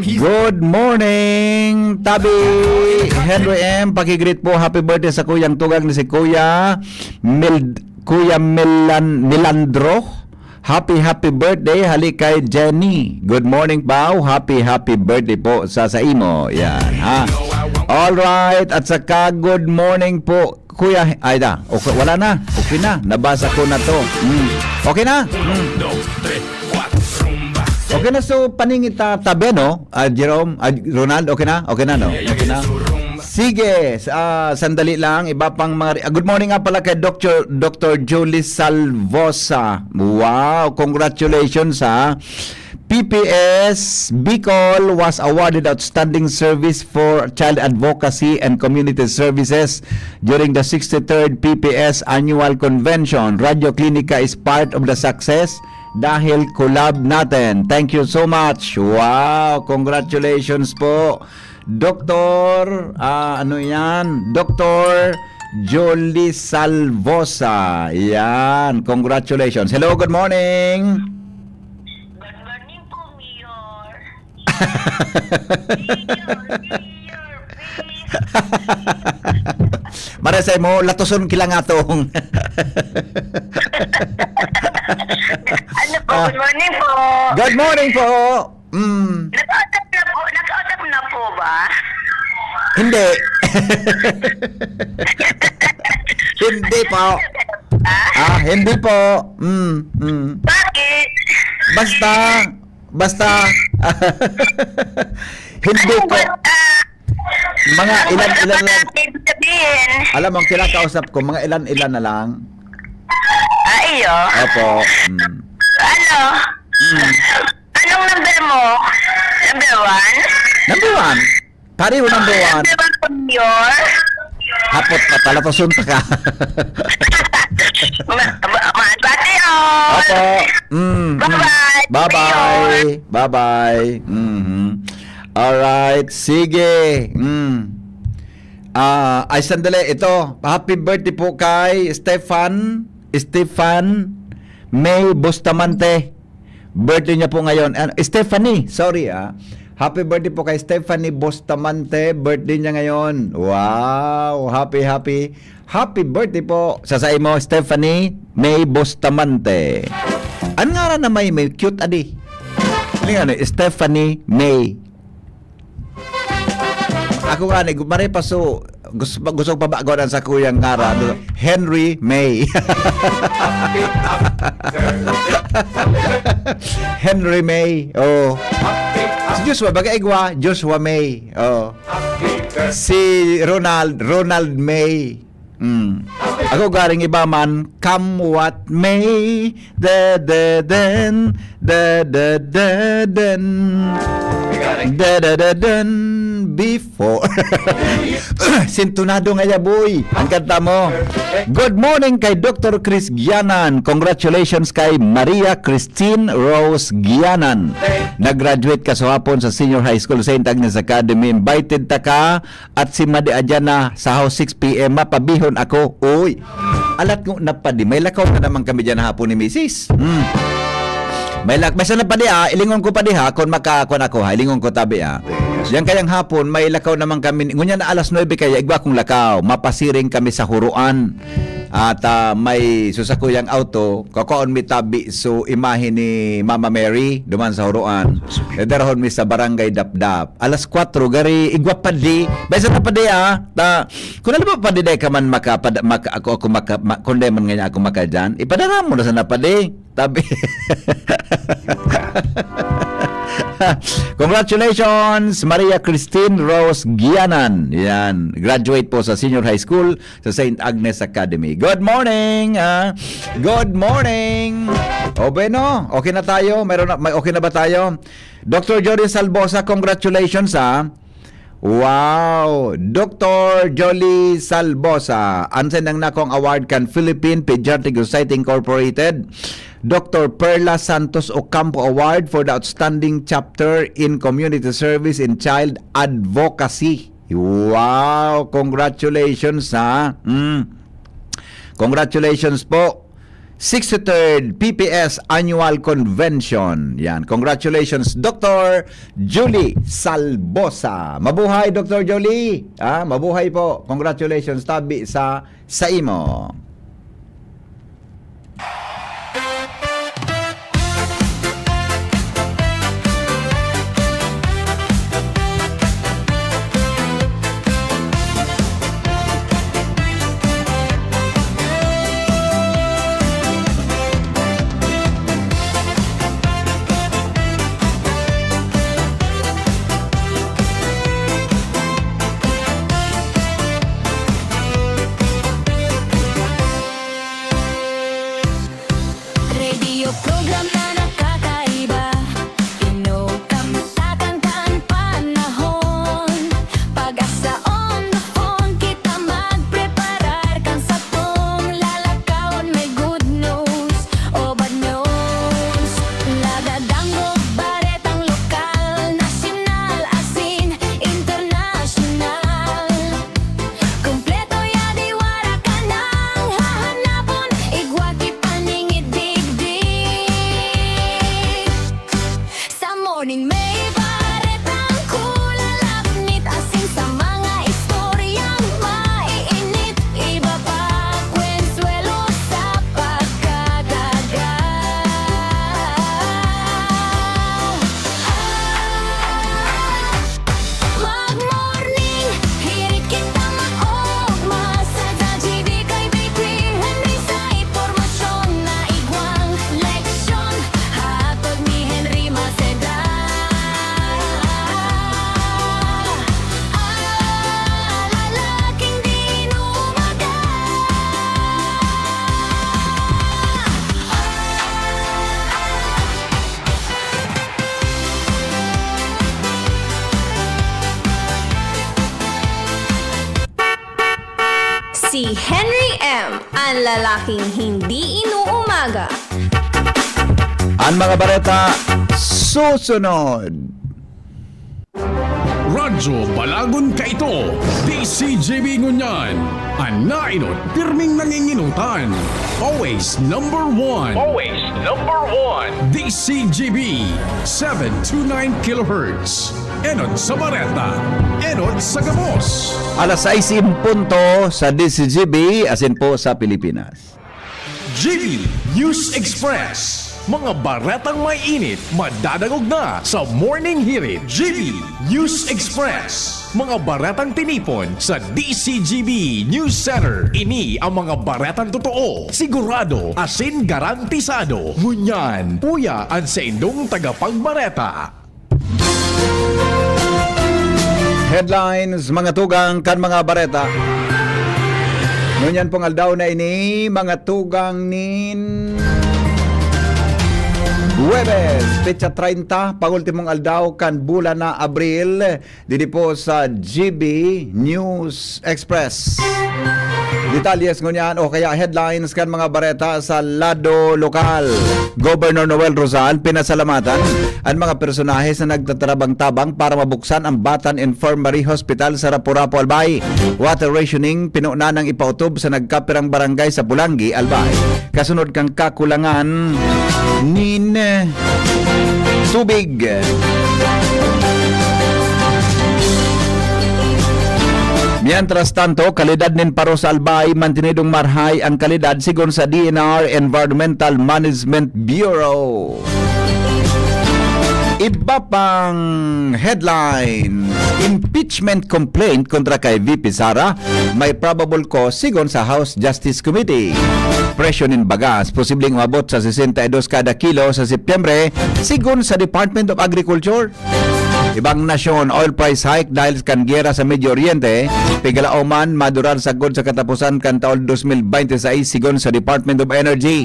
Good morning, Tabi. Henry M. Pakigreet po. Happy birthday sa kuyang tugang ni si Kuya Milandro. Happy birthday hali kay Jenny. Good morning Pao. Happy birthday po sa imo. Yan ha. All right, at saka good morning po Kuya Aida. Okay, wala na. Okay na. Nabasa ko na to. Okay na. Okay na, so paningit tabi no? Jerome, Ronald, okay na? Okay na no? Okay na. Sige, sandali lang, iba pang mga good morning nga pala kay Dr. Julie Salvosa. Wow, congratulations ha. PPS Bicol was awarded Outstanding Service for Child Advocacy and Community Services during the 63rd PPS Annual Convention. Radio Clinica is part of the success dahil collab natin. Thank you so much. Wow, congratulations po. Dr. Ano yan? Dr. Jolie Salvosa. Yan, congratulations. Hello, good morning. Maresay mo, latuson kilang atong. Ano po, good morning po. Good morning po. Nakausap na po ba? Hindi. Hindi po. Hindi po. Bakit? Basta hindi po. Mga ilan lang. Alam mo, kinakausap ko, mga ilan na lang. Iyo. Opo. Ano? Anong number mo? Number 1? Number 1? Pareho number 1. Number 1 from your? Hapot ka pala, pasunta ka. Bati yun! Opo. Bye-bye! Bye-bye! Bye-bye! Alright, sige. Ay, sandali, ito. Happy birthday po kay Stefan May Bustamante. Birthday niya po ngayon. Stephanie, sorry Happy birthday po kay Stephanie Bustamante. Birthday niya ngayon. Wow, happy birthday po. Sasay mo, Stephanie May Bustamante. Ano nga na may cute adi? Ano Stephanie May. Ako nga gumare pa so gusto pa ba gawin sa kuyang ngara Henry May. Henry May. Oh. Si Joshua bagay igwa Joshua May. Oh. Si Ronald May. Ako garing iba man, come what may, den before. Sintunado nga ya boy. Ang kanta mo. Good morning kay Dr. Chris Gianan. Congratulations kay Maria Christine Rose Gianan. Nag-graduate ka sa hapon sa Senior High School St. Agnes Academy. Invited ta ka at si Madi Adjana sa house 6 p.m. Mapabihon ako. Uy, alat ko napadi. May lakaw na naman kami dyan hapon ni Mrs. May na pa di ilingon ko pa di kung makakon ako ilingon ko tabi Yan kayang hapon, may lakaw naman kami. Ngunyan na alas 9 kaya igwa kong lakaw. Mapasiring kami sa Huruan. At may susakuyang auto. Kakoon mi tabi so imahe ni Mama Mary duman sa Huruan. Darahon mi sa Barangay Dapdap. Alas 4 gari igwa pa di. Besa na pa di kung alam pa di ka man kunde man nga ako makadyan. Ipadara mo na sana pa di. Tabi. Congratulations Maria Christine Rose Gianan. Yan, graduate po sa Senior High School sa St. Agnes Academy. Good morning. Good morning. O bueno, okay na tayo? May okay na ba tayo? Dr. Jolie Salvosa, congratulations Wow! Dr. Jolie Salvosa, ansen ang nakong award kan Philippine Pediatric Society Incorporated. Dr. Perla Santos Ocampo Award for the Outstanding Chapter in Community Service in Child Advocacy. Wow! Congratulations Congratulations po. 63rd PPS Annual Convention. Yan. Congratulations, Dr. Julie Salvosa. Mabuhay, Dr. Julie. Mabuhay po. Congratulations, tabi sa imo. Ang lalaking hindi inuumaga. Ang mga balita susunod. Radyo Balagon Kaito, DCGB Ngunyan, ang nainot, pirming nanginginutan. Always number one. Always number one. DCGB, 729 kHz. Enot sa Bareta, Enot sa Gamos. Alas 6 punto sa DCGB, asin po sa Pilipinas. GB News Express. Mga baretang may init, madadagog na sa Morning Hirit. GB News Express. Mga baretang tinipon sa DCGB News Center. Ini ang mga baretang totoo, sigurado, asin garantisado. Ngunyan, puya ang sa indong tagapagbareta. Headlines, mga tugang kan mga bareta. Ngunyan pong aldaw na ini, mga tugang nin Huwebes, petsa 30, pangultimong aldaw kan bulan na Abril, dito po sa GB News Express. Detalyes ngunyan o kaya headlines kan mga bareta sa lado lokal. Governor Noel Rosal pinasalamatan ang mga personahe sa nagtatrabang-tabang para mabuksan ang Batan Infirmary Hospital sa Rapurapo, Albay. Water rationing pinuna ng ipautob sa nagkapirang barangay sa Pulangi, Albay. Kasunod kang kakulangan nin tubig. Mientras tanto, kalidad nin paro sa Albay, mantinidong marhay ang kalidad sigon sa DNR Environmental Management Bureau. Iba pang headline, impeachment complaint kontra kay VP Sara, may probable cause sigon sa House Justice Committee. Presyo nin bagas, posibleng umabot sa 62 kada kilo sa Setyembre, sigon sa Department of Agriculture. Ibang nasyon, oil price hike dahil kan giyera sa Medio Oriente, pigalaoman madurar sagod sa katapusan kan taon 2026 sigon sa Department of Energy.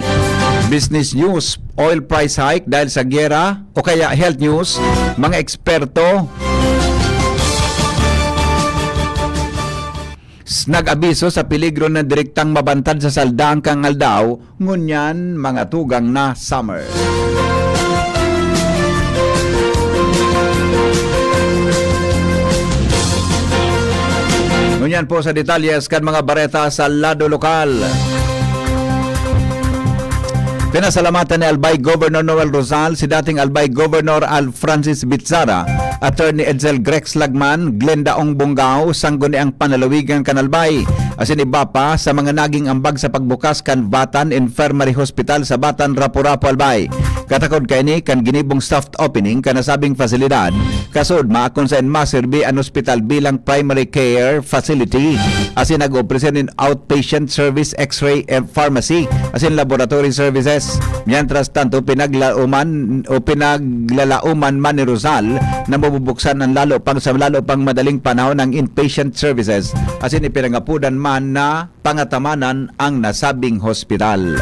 Business news, oil price hike dahil sa giyera o kaya health news, mga eksperto nag-abiso sa peligro na direktang mabantad sa saldang kang aldaw, ngunyan mga tugang na summer. Ngunyan po sa detalyes kan mga bareta sa lado lokal. Pinasalamatan ni Albay Governor Noel Rosal si dating Albay Governor Al Francis Bitsara, Attorney Edsel Grex Lagman, Glenda Ong Bongao, sangguni ang panalawigan kan Albay. Asin iba pa sa mga naging ambag sa pagbukas kan Batan Infirmary Hospital sa Batan, Rapurapo, Albay. Katakod kay ni kan ginibong soft opening kan nasabing fasilidad, kasod maakon sa maserbi ang hospital bilang primary care facility. Asin nag-operasyon in outpatient service, x-ray and pharmacy, asin laboratory services. Mientras tanto, pinaglalauman man ni Rosal na mabubuksan ng lalo pang madaling panahon ng inpatient services, asin ipinangapudan man na pangatamanan ang nasabing hospital.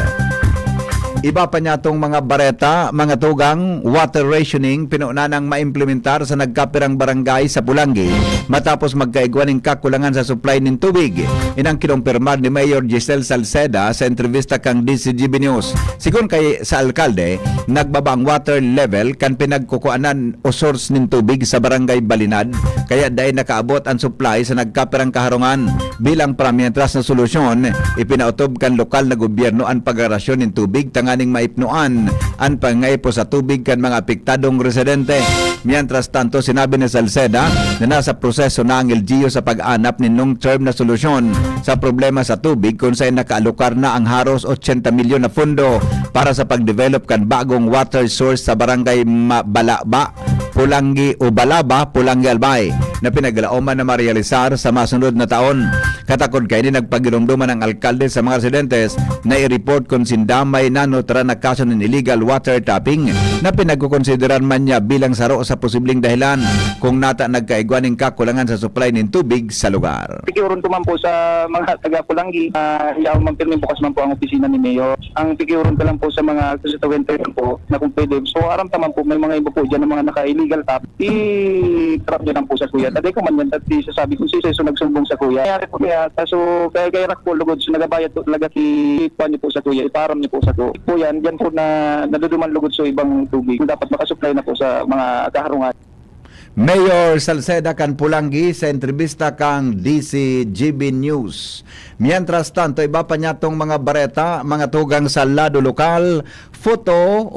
Iba pa niya itong mga bareta, mga tugang, water rationing, pinuna nang maimplementar sa nagkapirang barangay sa Pulangi matapos magkaigwan ng kakulangan sa supply ng tubig. Inang kinumpirmar ni Mayor Giselle Salceda sa entrevista kang DCGB News. Sigun kay sa alkalde, nagbabang water level kan pinagkukuanan o source ng tubig sa barangay Balinad, kaya dahil nakaabot ang supply sa nagkapirang kaharungan. Bilang pamientras na solusyon, ipinautob kan lokal na gobyerno ang pagarasyon ng tubig tanganing maipnuan ang pangaipo sa tubig kan mga apektadong residente. Mientras tanto, sinabi ni Salceda na nasa proseso na ang LGU sa pag-anap ng long-term na solusyon sa problema sa tubig kung saan nakaalokar na ang haros 80 milyon na pondo para sa pag-develop kan bagong water source sa barangay Balaba, Pulangi o Balaba, Pulangi, Albay na pinaglaoman na marealisar sa masunod na taon. Katakod kay ni nagpagirumduman ng alkalde sa mga residentes na i-report kung sindamay na notra na kaso ng illegal water tapping na pinagkukonsideran man niya bilang saro sa posibleng dahilan kung nata nagkaigwan ng kakulangan sa supply ng tubig sa lugar. Pikiuron man po sa mga taga-Pulangi, hindi ako man bukas man po ang opisina ni Mayor. Ang pikiuron ko lang po sa mga constituente po na kung pwede. So aram taman po may mga iba po dyan ng mga naka-illegal tap, i-trap dyan lang po sa kuya kuya. Dati ko man yan, at sasabi ko siya, so nagsumbong sa kuya. Kaya po kaya, so kaya rak po lugod, so nagabayad po talaga niyo po sa kuya, iparam niyo po sa kuya. Po yan po na naduduman lugod sa ibang tubig. Dapat makasupply na po sa mga kaharungan. Mayor Salceda Canpulangi sa entrevista kang DCGB News. Mientras tanto, iba pa niya tong mga bareta, mga tugang sa lado lokal, photo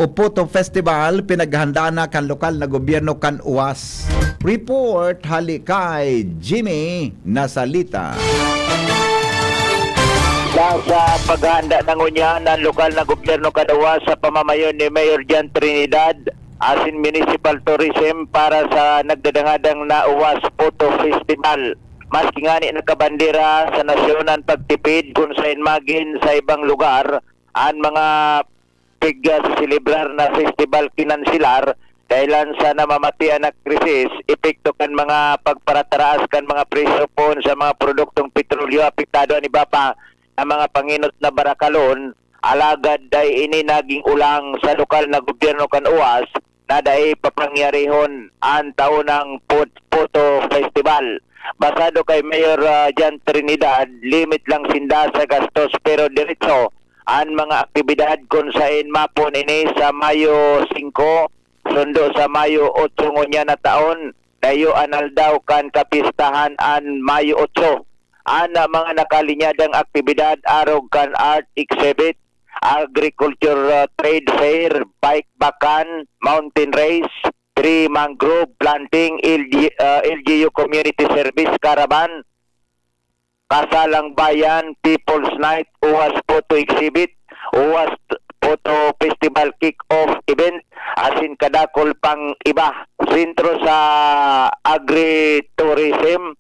festival, pinaghandaan na kan lokal na gobyerno kan UAS. Report hali kay Jimmy Nasalita. Sa paghahanda ng unyan ng lokal na gobyerno kan UAS sa pamamayon ni Mayor Jan Trinidad, asin Municipal Tourism para sa nagdadangadang na UAS Photo Festival. Maski nga ni nakabandera sa nasyonan pagtipid kung saan magin sa ibang lugar ang mga pigsilibrar na festival kinansilar dahilan sa namamatian na krisis, epekto kan mga pagparataraas kan mga presyo po sa mga produktong petrolyo, apektado ang iba pa ang mga panginot na barakalon, alagad day ini naging ulang sa lokal na gobyerno kan UAS na dahi papangyarihon ang taunang photo festival. Basado kay Mayor Jan Trinidad, limit lang sinda sa gastos pero diretso ang mga aktibidad kung saan mapon ini sa Mayo 5, sundo sa Mayo 8 ngunya na taon, dayo anal daw kan kapistahan an Mayo 8. Ana mga nakalinyadang aktibidad arog kan art exhibit, agriculture trade fair, bike bakan, mountain race, tree mangrove planting, LGU community service caravan, kasalang bayan, people's night, UAS photo exhibit, UAS photo festival kick-off event, asin kadakol pang iba. Sentro sa agri-tourism,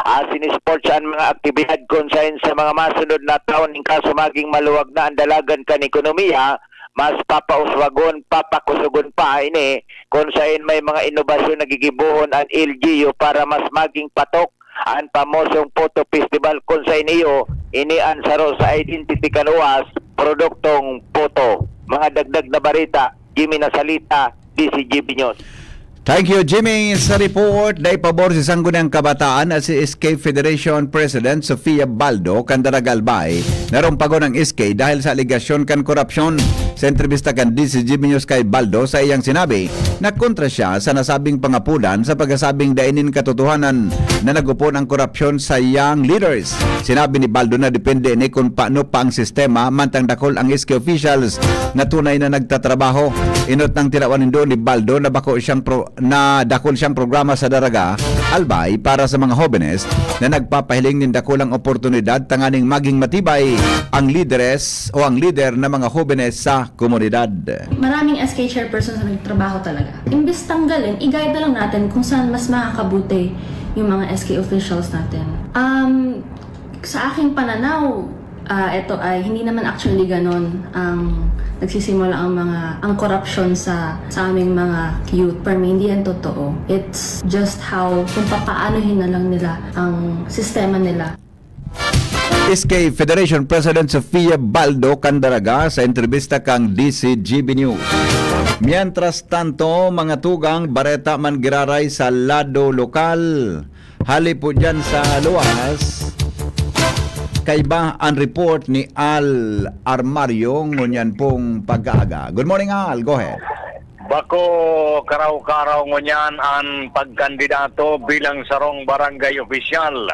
asin sports ang mga aktibidad kung saan sa mga masunod na taon in kaso maging maluwag na ang dalagan kan ekonomiya, mas papauswagon, papakusugon pa ini kung saan may mga inobasyon na gigibuhon ang LGU para mas maging patok ang pamosong photo festival kung saan iyo ini ansaro sa identity kan UAS produktong photo. Mga dagdag na barita, Jimmy Nasalita, DCGB News. Thank you, Jimmy. Sa report, dahil pabor si Sangguniang Kabataan at si SK Federation President Sofia Baldo Candaragalbay narong pago ng SK dahil sa aligasyon kan korupsyon. Sa entrevista kan DCGB News kay Baldo sa iyang sinabi na kontra siya sa nasabing pangapulan sa pagkasabing dainin katotohanan na nagupon ang korupsyon sa young leaders. Sinabi ni Baldo na depende ni kung paano pa ang sistema mantang dakol ang SK officials na tunay na nagtatrabaho. Inot ng tirawanin doon ni Baldo na bako siyang dakol siyang programa sa Daraga, Albay para sa mga jóvenes na nagpapahiling ng dakulang oportunidad tanganing maging matibay ang leader ng mga jóvenes sa komunidad. Maraming SK chairperson na nagtrabaho talaga. Imbes tanggalin, i-guide na lang natin kung saan mas makakabuti yung mga SK officials natin. Sa aking pananaw, ito ay hindi naman actually ganon ang nagsisimula ang corruption sa aming mga youth. Per me, hindi yan totoo. It's just how, kung papaanohin na lang nila ang sistema nila. SK Federation President Sofia Baldo Candaraga sa entrevista kang DCGB News. Mientras tanto, mga tugang bareta man giraray sa lado lokal. Hali po dyan sa luwas. Kaiba ang report ni Al Armario ngunyan pong pag-aaga. Good morning, Al. Go ahead. Bako karaw-karaw ngunyan ang pagkandidato bilang sarong barangay official.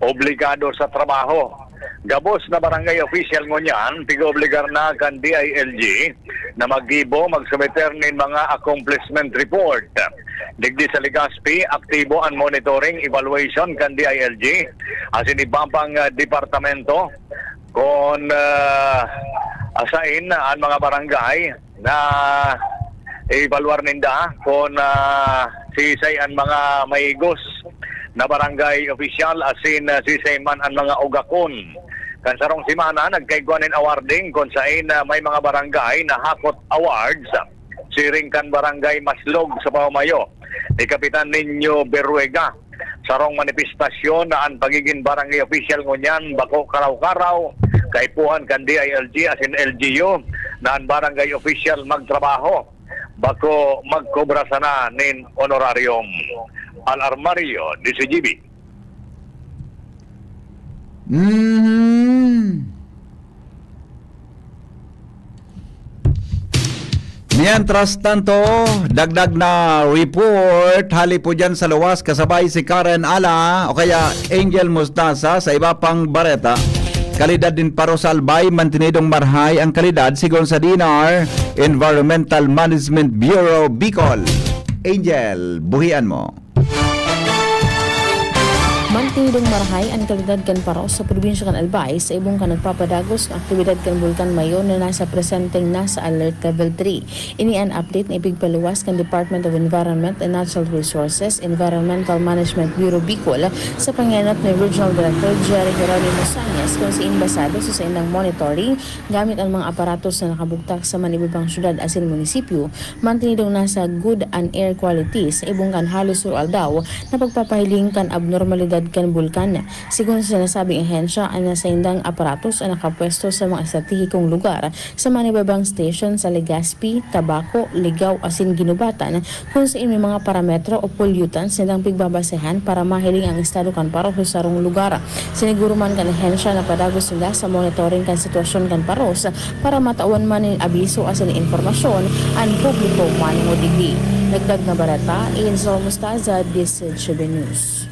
Obligado sa trabaho. Gabos na barangay official ngunyan, tiga-obligar na kan DILG na magsumiter nin mga accomplishment report. Digdi sa Legazpi, aktibo ang monitoring evaluation kan DILG asin ibang departamento kung asain ang mga barangay na evaluar ninda kung sisay ang mga maigos na barangay official asin sisay man ang mga ugakon. Kansarong simana nagkaiguanin awarding kung saan may mga barangay na hakot awards siring kan barangay Maslog sa Pamamayo ni Kapitan Ninyo Beruega. Sarong manifestasyon na ang pagiging barangay official ngunyan bako karaw-karaw kaipuhan kan DILG asin LGU na ang barangay official magtrabaho bako magkobra sana nin honorarium. Alarmario, DCGB. Mientras tanto, dagdag na report hali po dyan sa luwas kasabay si Karen Ala o kaya Angel Mustasa sa iba pang bareta. Kalidad din paro sa Albay, mantinidong marhay ang kalidad sigon sa DNR Environmental Management Bureau Bicol. Angel, buhian mo. Mantinidong marahay ang kalidad kan paro sa probinsya kan Albay sa ibong kan nagpapadagos ng aktibidad kan Bulkan Mayon na nasa presenteng nasa Alert Level 3. Ini an update na ipigpaluwas kan Department of Environment and Natural Resources Environmental Management Bureau Bicol sa pangyanap ni Regional Director Jerry Geronimo Sanyas kung si imbasado sa indang monitoring gamit ang mga aparatos na nakabugtak sa manibibang syudad asin munisipyo. Mantinidong nasa good and air quality sa ibong kan halos rural daw na pagpapahiling kan abnormalidad kan bulkan. Sigun sa sinasabing ahensya ang nasa indang aparatos ang nakapwesto sa mga estratehikong lugar sa manibabang station sa Legazpi, Tabaco, Ligaw, asin Ginubatan kung saan may mga parametro o pollutants na pigbabasehan para mahiling ang estado kan paro sa sarong lugar. Siniguro man kan ahensya na padagos nila sa monitoring kan sitwasyon kan paros para matawan man ng abiso asin informasyon ang publiko man mo digdi. Nagdag na barata, Angel Mustaza, DCGB News.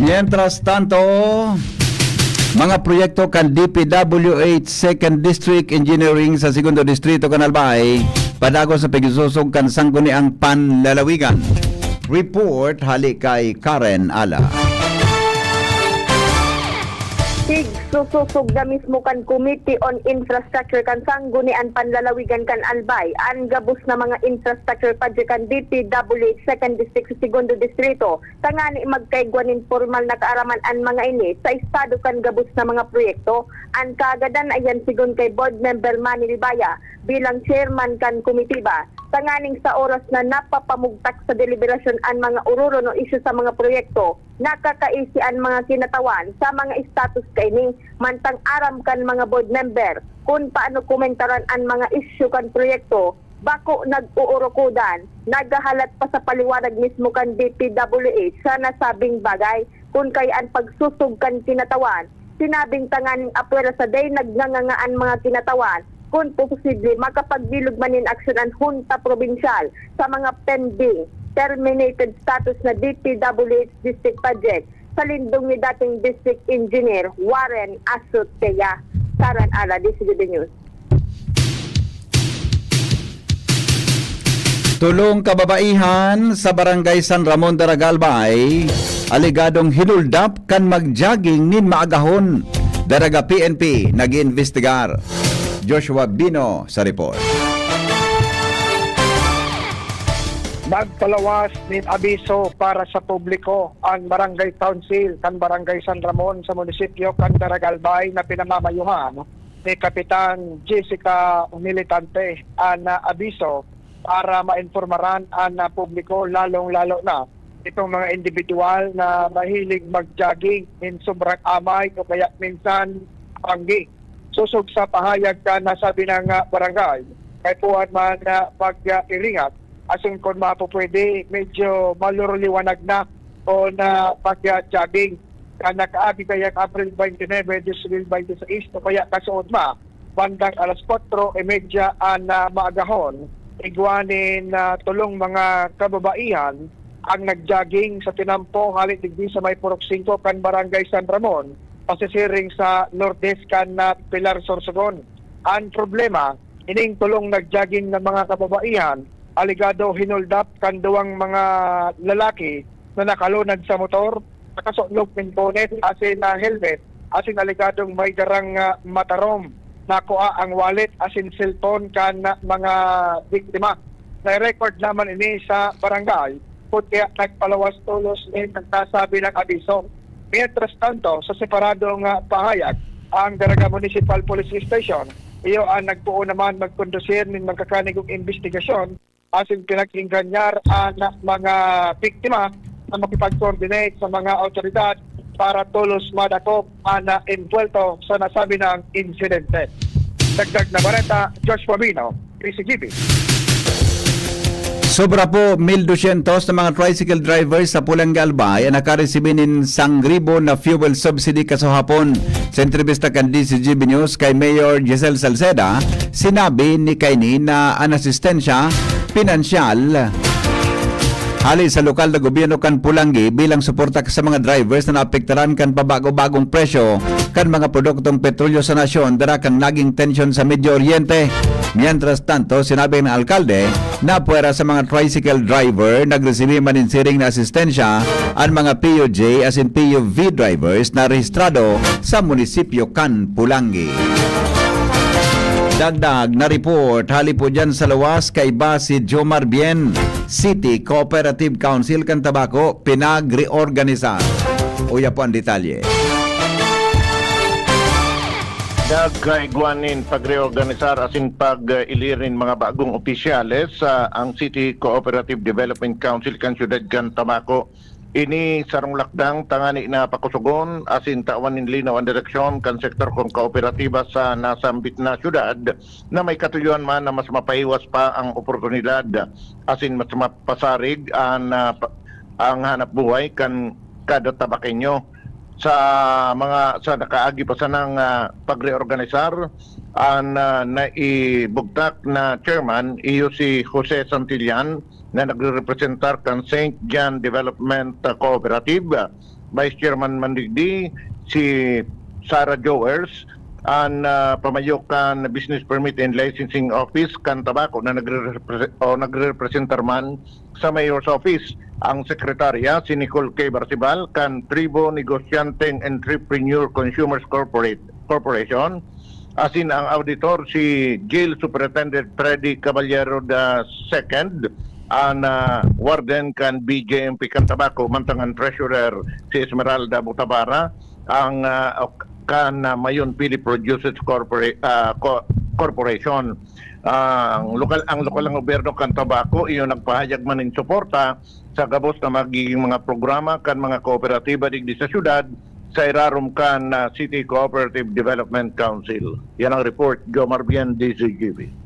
Mientras tanto, mga proyekto kan DPWH 2nd District Engineering sa 2nd Distrito kan Albay padago sa pagsusog kan sangguniang panlalawigan. Report hali kay Karen Ala. Sususog na mismo kan Committee on Infrastructure kan Sanggunian Panlalawigan kan Albay ang gabos na mga infrastructure project kan DPWH 2nd District sa 2nd Distrito tangani magkaigwanin formal na kaaraman ang mga ini sa estado kan gabos na mga proyekto ang kagadan ayan sigon kay Board Member Manny Libaya bilang chairman kan komitiba tanganing sa oras na napapamugtak sa deliberasyon ang mga ururo no issue sa mga proyekto nakakaisi ang mga kinatawan sa mga status kaini mantang aram kan mga board member kung paano komentaran ang mga issue kan proyekto bako nag-uurokodan nagahalat pa sa paliwanag mismo kan DPWH sa nasabing bagay kung kayaan pagsusog kan kinatawan sinabing tanganing apwera sa day nagngangangaan mga kinatawan kung posible makapagbilog man in action ang Junta Provincial sa mga pending terminated status na DPWH District Project sa lindong ni dating District Engineer Warren Asutea. Karen Ala, DCGB News. Tulong kababaihan sa Barangay San Ramon de Ragalbay, aligadong hinuldap kan magjogging nin maagahon. Daraga PNP nag-iimbestigar. Joshua Bino sa report. Nagpalawas ng abiso para sa publiko ang Barangay Council kan Barangay San Ramon sa munisipyo kan Daragalbay na pinamamayuhan ni Kapitan Jessica Militante ang abiso para mainformaran ang publiko lalong-lalo na itong mga individual na mahilig mag-jogging in sobrang amay o kaya minsan panggi. Susog sa pahayag ka na sabi ng barangay, kay puwan man pag-iringat, asin kung mapupwede, medyo maluroliwanag na o na pag-jogging. Kana kaagi kaya April 29, 2026, o kaya kasuod bandang alas 4:30 na maagahon, igwanin na tulong mga kababaihan ang nag-jogging sa tinampo halit digdi sa may Purok 5 kan Barangay San Ramon, pasisiring sa Nordes kan na Pilar Sorsogon. Ang problema, ining tulong nag-jogging ng mga kababaihan, aligado hinuldap kan duwang mga lalaki na nakalunad sa motor, nakasulog ng bonnet asin na helmet, asin aligadong may darang matarom, nakuha ang wallet asin cellphone kan mga biktima. Na-record naman ini sa barangay, kaya nagpalawas tulos ng nagsasabi ng abiso. Mientras tanto, sa separadong pahayag, ang Daraga Municipal Police Station, iyo ang nagpuo naman magkondusir ng magkakanigong investigasyon asin pinag-inganyar ang mga biktima na makipag-coordinate sa mga otoridad para tulos madakop ang envuelto sa nasabi ng insidente. Dagdag na bareta, Joshua Bino, PCGB. Sobra po 1,200 na mga tricycle drivers sa Pulangi Albay ang nakaresibe nin sangribo na fuel subsidy kasahapon. Sa entrevista kan DCGB News kay Mayor Giselle Salceda, sinabi ni Kaini na ang asistensya pinansyal hali sa lokal na gobyerno kan Pulangi bilang suporta sa mga drivers na naapektaran kan pabago-bagong presyo kan mga produktong petrolyo sa nasyon dara kang naging tensyon sa Medio Oriente. Mientras tanto, sinabi ng alkalde na puwera sa mga tricycle driver nagresibi maninsiring na asistensya ang mga PUJ as in PUV drivers na rehistrado sa munisipyo kan Pulangi. Dagdag na report, hali po dyan sa lawas kay si Jomar Bien, City Cooperative Council kan Tabaco, pinag-reorganizar. Uya po ang detalye. Nagkaigwanin pag-reorganisar asin pag-ilirin mga bagong opisyales sa ang City Cooperative Development Council kan Siyudad kan Tabaco. Ini sarong lakdang tangani na pakusugon asin tawan in linaw ang direksyon kan sektor kong kooperatiba sa nasambit na syudad na may katuyuan man na mas mapaiwas pa ang oportunidad asin mas mapasarig ang hanap buhay kan kada tabakenyo. Sa nakaagi pa sa ng pagreorganisar ang naibugtak na chairman iyo si Jose Santillan na nagre-representar kan St. John Development Cooperative. Vice Chairman Mandigdi si Sarah Joers ang pamayok kan Business Permit and Licensing Office kan Tabaco na nagre-representar man sa Mayor's Office. Ang sekretarya si Nicole K. Barcibal kan Tribo Negosyanteng Entrepreneur Consumers Corporation. Asin ang auditor si Jail Superintendent Freddy Caballero II. Ang warden kan BJMP kan Tabaco mantangan treasurer si Esmeralda Butabara. Ang kan Mayon Pili Producers Corporation. Ang lokal ng gobyerno kan Tabaco iyon nagpahayag man ng suporta sa gabos na magiging mga programa kan mga kooperatiba digdi sa syudad sa irarom kan City Cooperative Development Council. Yan ang report, Jomar Bien, DCGB.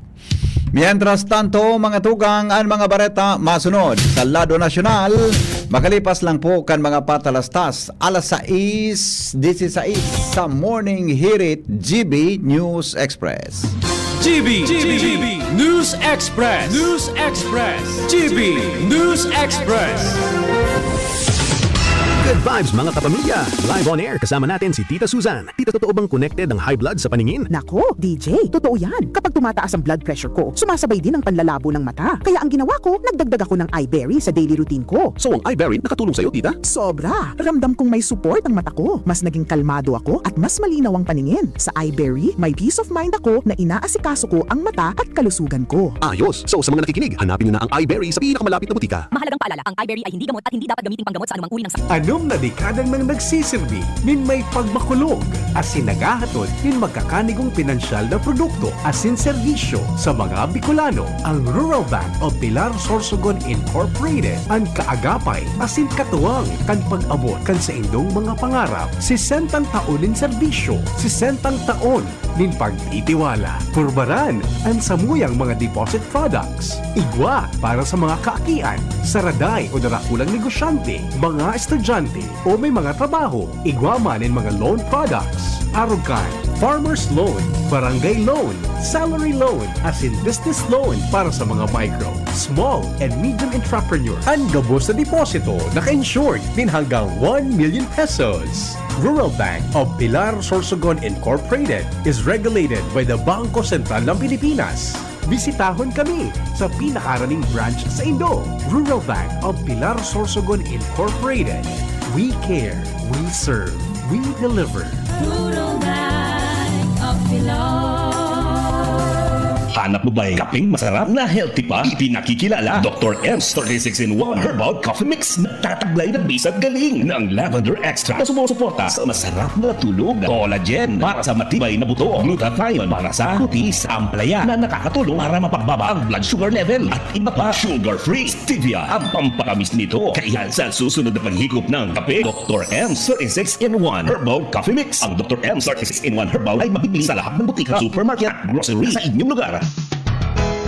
Mientras tanto, mga tugang ang mga bareta masunod sa lado nasyonal. Makalipas lang po kan mga patalastas alas 6:16 sa Morning Hirit GB News Express. GB News Express. GB News Express. Good vibes mga kapamilya! Live on air kasama natin si Tita Susan. Tita, totoo bang connected ang high blood sa paningin? Nako, DJ, totoo yan. Kapag tumataas ang blood pressure ko, sumasabay din ang panlalabo ng mata. Kaya ang ginawa ko, nagdagdag ako ng iBerry sa daily routine ko. So ang iBerry nakatulong sa'yo, Tita? Sobra! Ramdam kong may support ang mata ko. Mas naging kalmado ako at mas malinaw ang paningin. Sa iBerry, may peace of mind ako na inaasikaso ko ang mata at kalusugan ko. Ayos! So sa mga nakikinig, hanapin nyo na ang iBerry sa pinakamalapit na butika. Mahalagang paalala, ang iBerry ay hindi gamot at hindi dapat gamiting panggamot sa anumang uri ng sakit. Anom na dekadang nang nagsisilbi nin may pagmakulog asin nagahatod nin magkakanigong pinansyal na produkto asin serbisyo sa mga Bicolano. Ang Rural Bank of Pilar Sorsogon Incorporated ang kaagapay asin katuwang kan pag-abot kan sa indong mga pangarap. 60 taon nin serbisyo, 60 taon nin pagtitiwala. Purbaran ang samuyang mga deposit products. Igwa para sa mga kaakian, saraday o darakulang negosyante, mga estudyante o may mga trabaho. Igwaman in mga loan products. Arugan, farmer's loan, barangay loan, salary loan, as in business loan para sa mga micro, small, and medium entrepreneur. Ang gabos na deposito naka-insured din hanggang 1 million pesos. Rural Bank of Pilar Sorsogon Incorporated is regulated by the Bangko Sentral ng Pilipinas. Bisitahon kami sa pinakaraning branch sa Indo. Rural Bank of Pilar Sorsogon Incorporated. We care, we serve, we deliver. Rural Bank of Pilar. Hanap mo ba'y kapeng masarap na healthy pa? Ipinakikilala Dr. M's 36-in-1 Herbal Coffee Mix na tataglay na bisag galing ng lavender extract na sumusuporta sa masarap na tulog, collagen para sa matibay na buto, glutathione para sa kutis, amplaya na nakakatulong para mapagbaba ang blood sugar level at iba pa. Sugar-free stevia ang pampatamis nito. Kaya sa susunod na paghigop ng kape, Dr. M's 36-in-1 Herbal Coffee Mix. Ang Dr. M's 36-in-1 Herbal ay mabibili sa lahat ng butika, supermarket at grocery sa inyong lugar.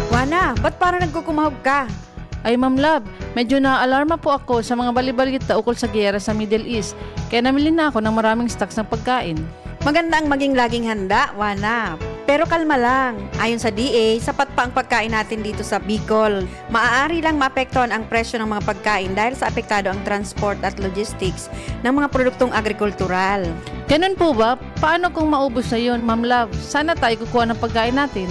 Juana, ba't parang nagkukumahog ka? Ay Ma'am Love, medyo naaalarma po ako sa mga balibalita ukol sa giyera sa Middle East. Kaya namili na ako ng maraming stocks ng pagkain. Maganda ang maging laging handa, Wana. Pero kalma lang. Ayon sa DA, sapat pa ang pagkain natin dito sa Bicol. Maaari lang maapektuhan ang presyo ng mga pagkain dahil sa apektado ang transport at logistics ng mga produktong agrikultural. Ganun po ba? Paano kung maubos na yun, Ma'am Love? Sana tayo kukuha ng pagkain natin.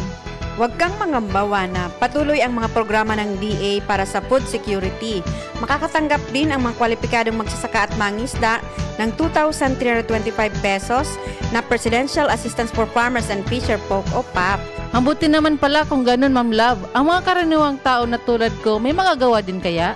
Huwag kang mangamba, Wana. Patuloy ang mga programa ng DA para sa food security. Makakatanggap din ang mga kwalipikadong magsasaka at mangisda ng 2,325 pesos na Presidential Assistance for Farmers and Fisher Folk o PAP. Ang buti naman pala kung ganun, Ma'am Love. Ang mga karaniwang tao na tulad ko, may magagawa din kaya?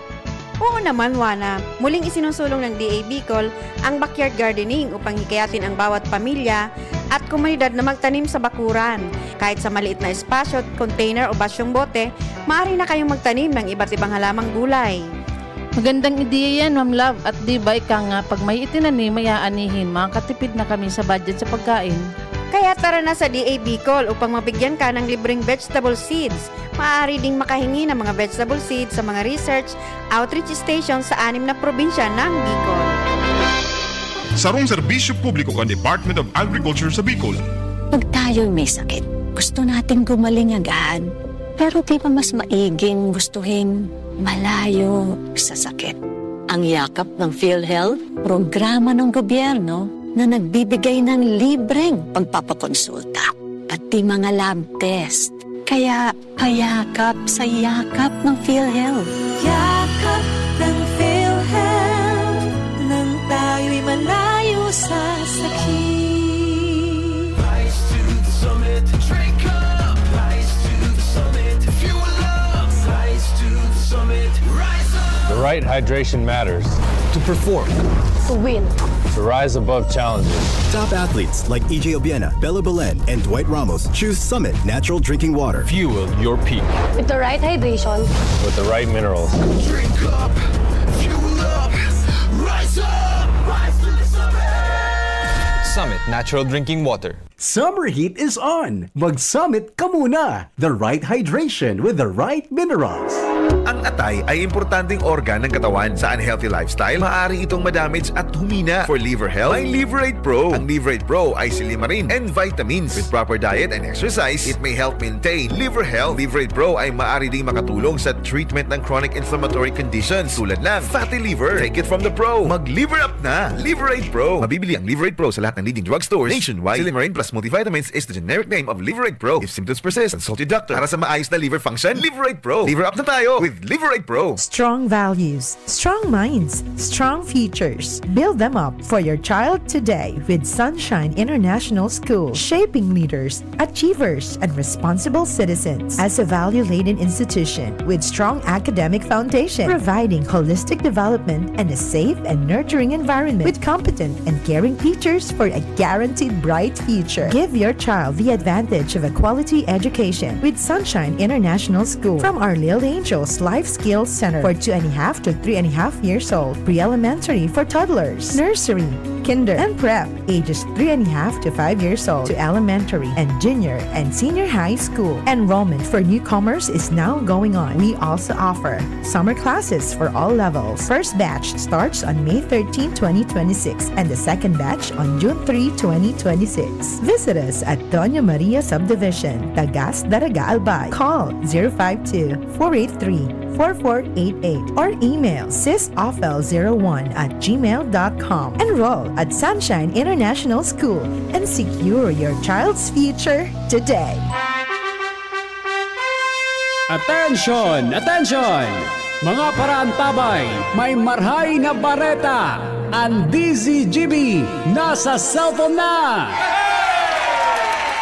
Oo naman, Wana. Muling isinusulong ng DA Bicol ang backyard gardening upang hikayatin ang bawat pamilya at komunidad na magtanim sa bakuran. Kahit sa maliit na espasyo, container o basyong bote, maaari na kayong magtanim ng iba't ibang halamang gulay. Magandang ideya yan, Ma'am Love. At di ba ika nga, pag may itinanim, may aanihin, makakatipid na kami sa budget sa pagkain. Kaya tara na sa DA Bicol upang mabigyan ka ng libreng vegetable seeds. Maaari ding makahingi ng mga vegetable seeds sa mga research outreach stations sa 6 na probinsya ng Bicol. Sarong serbisyo publiko ng Department of Agriculture sa Bicol. Pag tayo'y may sakit, gusto natin gumaling agad. Pero di ba mas maiging gustuhin malayo sa sakit? Ang yakap ng PhilHealth, programa ng gobyerno na nagbibigay ng libreng pagpapakonsulta, pati mga lab test. Kaya payakap sa yakap ng PhilHealth. Yakap ng PhilHealth nang tayo'y malayo sa sakit. Rise to the summit, drink up. Rise to the summit, fuel up. Rise to the summit, rise up. The right hydration matters. To perform. To win. To rise above challenges. Top athletes like EJ Obiena, Bella Belen, and Dwight Ramos choose Summit Natural Drinking Water. Fuel your peak. With the right hydration. With the right minerals. Drink up, fuel up, rise up. Rise to the summit. Summit Natural Drinking Water. Summer heat is on! Mag-Summit ka muna! The right hydration with the right minerals. Ang atay ay importanteng organ ng katawan. Sa unhealthy lifestyle, maaari itong madamage at humina. For liver health, may Liverate Pro. Ang Liverate Pro ay silimarin and vitamins. With proper diet and exercise, it may help maintain liver health. Liverate Pro ay maaari ding makatulong sa treatment ng chronic inflammatory conditions tulad ng fatty liver. Take it from the pro. Mag-liver up na! Liverate Pro. Mabibili ang Liverate Pro sa lahat ng leading drugstores nationwide. Silimarin plus multivitamins is the generic name of Liverate Pro. If symptoms persist, consult your doctor. Para sa maayos na liver function, Liverate Pro. Liver up na tayo with Liverate Pro. Strong values, strong minds, strong futures. Build them up for your child today with Sunshine International School, shaping leaders, achievers, and responsible citizens. As a value-laden institution with strong academic foundation, providing holistic development and a safe and nurturing environment with competent and caring teachers for a guaranteed bright future. Give your child the advantage of a quality education with Sunshine International School from Our Little Angels Life Skills Center for 2.5 to 3.5 years old, pre-elementary for toddlers, nursery, kinder, and prep, ages 3.5 to 5 years old, to elementary and junior and senior high school. Enrollment for newcomers is now going on. We also offer summer classes for all levels. First batch starts on May 13, 2026, and the second batch on June 3, 2026. Visit us at Doña Maria Subdivision, Tagas, Daraga, Albay. Call 052-483-4488 or email sisofel01@gmail.com. Enroll at Sunshine International School and secure your child's future today. Attention! Attention! Mga parantabay, may marhay na bareta! Ang DZGB nasa cellphone na!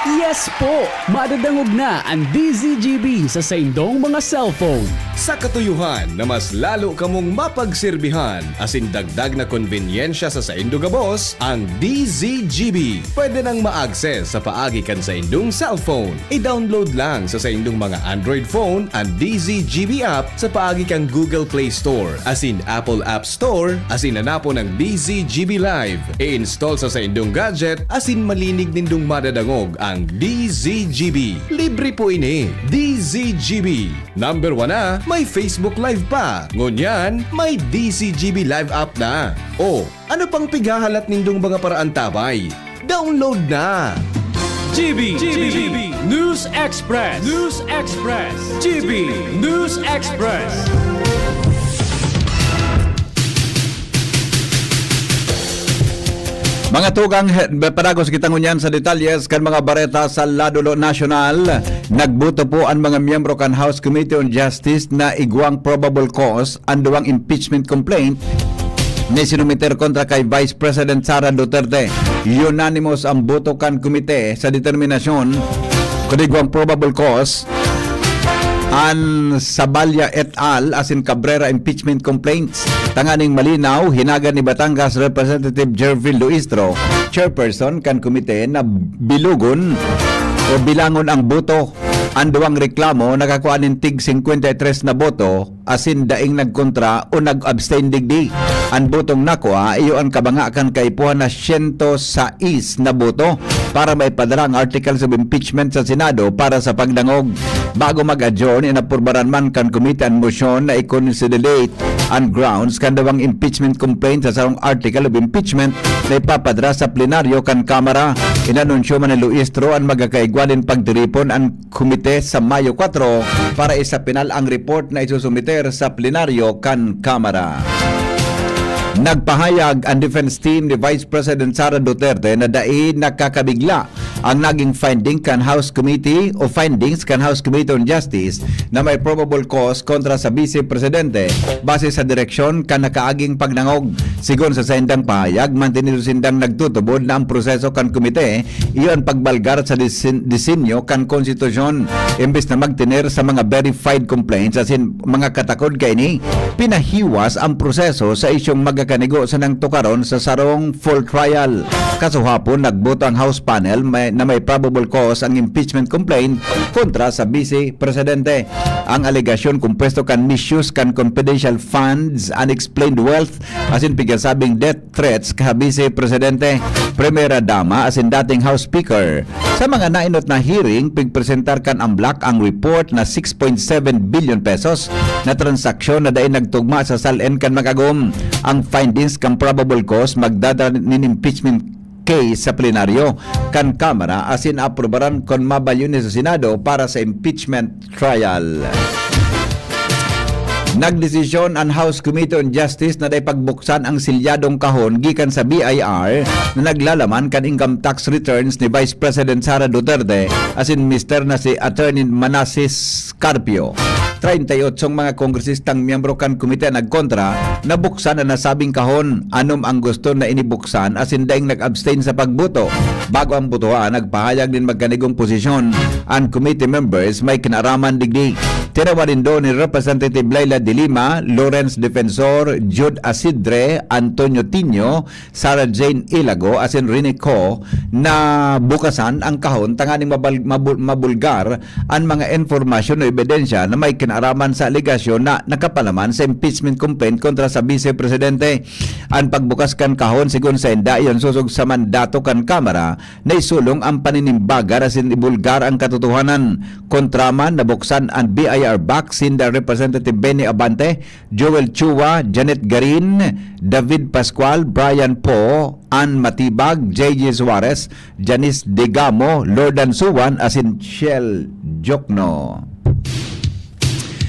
Yes po! Madadangog na ang DZGB sa saindong mga cellphone. Sa katuyuhan na mas lalo kamong mapagsilbihan, asin dagdag na konbinyensya sa saindong gabos, ang DZGB. Pwede nang ma-access sa paagi kan sa indong cellphone. I-download lang sa saindong mga Android phone ang DZGB app sa paagi kang Google Play Store, asin Apple App Store, asin nanapo ng DZGB Live. I-install sa saindong gadget, asin malinig nindong madadangog ang ang DZGB. Libre po ini. DZGB. Number 1 na, may Facebook Live pa. Ngunyan, may DZGB Live app na. O, ano pang pighahalat nindong mga paraan tabay? Download na! GB News Express. News Express. GB News Express. Mga tugang padagos kita ngunyan sa detalyes kan mga bareta sa Ladulo National. Nagbuto po ang mga miyembro kan House Committee on Justice na iguang probable cause ang duwang impeachment complaint ni sinumiter kontra kay Vice President Sara Duterte. Unanimous ang boto kan komite sa determinasyon kung iguang probable cause an Saballa et al. Asin Cabrera impeachment complaints. Tanganing malinaw, hinagan ni Batangas Representative Jervin Luistro, chairperson kan komite, na bilugon o bilangon ang boto. Ang duwang reklamo nakakuha ng tig 53 na boto asin daing nagkontra o nag-abstain digdi. Ang botong nakuha iyo ang kabangakan kay puhan na 106 na boto para may padala ang articles of impeachment sa Senado para sa pagdangog. Bago mag-adjourn, inapurbaran man kan komite ang motion na i-consolidate ang grounds kan duwang impeachment complaint sa sarong article of impeachment na ipapadra sa plenaryo kan Kamara. Inanunsyo man ni Luistro ang magkakaigwalin pagtiripon ang komite sa Mayo 4 para isapinal ang report na isusumiter sa plenaryo kan Kamara. Nagpahayag ang defense team ni Vice President Sara Duterte na dai nakakabigla ang naging findings kan House Committee on Justice na may probable cause kontra sa Vice Presidente base sa direksyon kan nakaaging pagnangog. Sigon sa sendang pahayag, mantinido sindang nagtutubod na ang proseso kan komite iyon pagbalgar sa disenyo kan konstitusyon imbes na magtiner sa mga verified complaints asin mga katakod kay ni pinahiwas ang proseso sa isyong magkakanigo sa nang tukaron sa sarong full trial. Kasuhapon nagboto ang House panel na may probable cause ang impeachment complaint kontra sa Vice Presidente. Ang alegasyon kumpuesto kan misuse kan confidential funds, unexplained wealth asin pigasabing death threats ka Vice Presidente, Primera Dama asin dating House Speaker. Sa mga nainot na hearing, pigpresentar kan amblak ang report na 6.7 billion pesos na transaksyon na daing nagtugma sa salen kan magagom. Ang findings kan probable cause magdadala nin impeachment case sa plenaryo kan Kamara asin aprobaran kon mabalyon sa Senado para sa impeachment trial. Nagdesisyon ang House Committee on Justice na day pagbuksan ang silyadong kahon gikan sa BIR na naglalaman kan income tax returns ni Vice President Sara Duterte asin Mr. na si Attorney Manasseh Carpio. 38 mga kongresistang miyembro kan komite nagkontra na buksan na nasabing kahon. Anom ang gusto na inibuksan asin daing nag-abstain sa pagboto. Bago ang botohan, nagpahayag din magkanigong posisyon ang committee members may kinaraman digdi. Tinawarin doon ni Representative Laila de Lima, Lawrence Defensor, Jude Asidre, Antonio Tino, Sarah Jane Ilago asin Rene Co na bukasan ang kahon tanganing mabulgar ang mga informasyon o ebidensya na may kinaraman sa aligasyon na nakapalaman sa impeachment complaint kontra sa Vice Presidente. Ang pagbukas kan kahon sigon sa inda iyon susog sa mandato kan Kamara na isulong ang paninimbagar asin ibulgar ang katotohanan. Kontraman nabuksan ang BIR box sinda Representative Benny Abante, Joel Chua, Janet Garin, David Pascual, Brian Po, Ann Matibag, J.J. Suarez, Janice Degamo, Lordan Suwan asin Shell Jokno.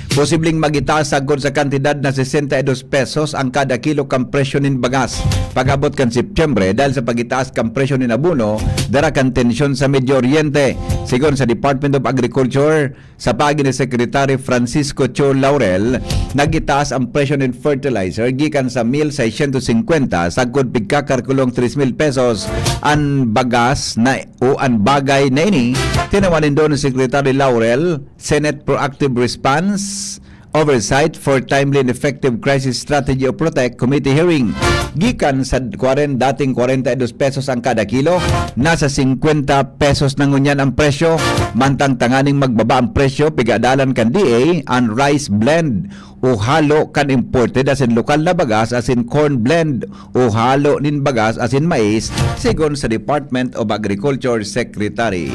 Posibleng magitaas sagod sa kantidad na 62 pesos ang kada kilo kan presyo nin bagas. Pag-abot kan Setyembre dahil sa pagitaas kan presyo nin abono, dara kan tensyon sa Medio Oriente. Sigon sa Department of Agriculture, sa pagi ni Secretary Francisco Cho Laurel, nagitaas ang presyo nin fertilizer gikan sa 1,650 sagod pigkakarkulong 3,000 pesos ang bagas na o ang bagay na ini. Tinawanin doon ni Secretary Laurel, Senate Proactive Response Oversight for Timely and Effective Crisis Strategy o PROTEC Committee hearing. Gikan sa dating 42 pesos ang kada kilo, nasa 50 pesos na ngunyan ang presyo. Mantang tanganing magbaba ang presyo, pigadalan kan DA ang rice blend o halo kan imported as in lokal na bagas as in corn blend o halo nin bagas as in mais, sigon sa Department of Agriculture Secretary.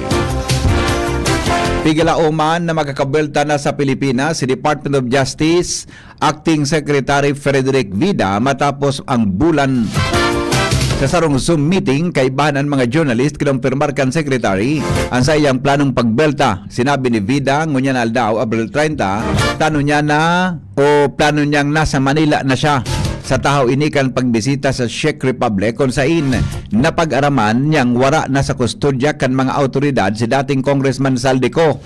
Pigilauman na makakabelta na sa Pilipinas si Department of Justice Acting Secretary Frederick Vida matapos ang bulan sa sarong Zoom meeting kay bahanan mga journalist kinumpirmar kan secretary ang sa iyang planong pagbelta. Sinabi ni Vida ngunyan aldaw Abril 30 plano niyang nasa Manila na siya sa tahaw ini kan pagbisita sa Czech Republic kung sain napag-araman niyang wara na sa kustodya kan mga autoridad si dating Congressman Saldico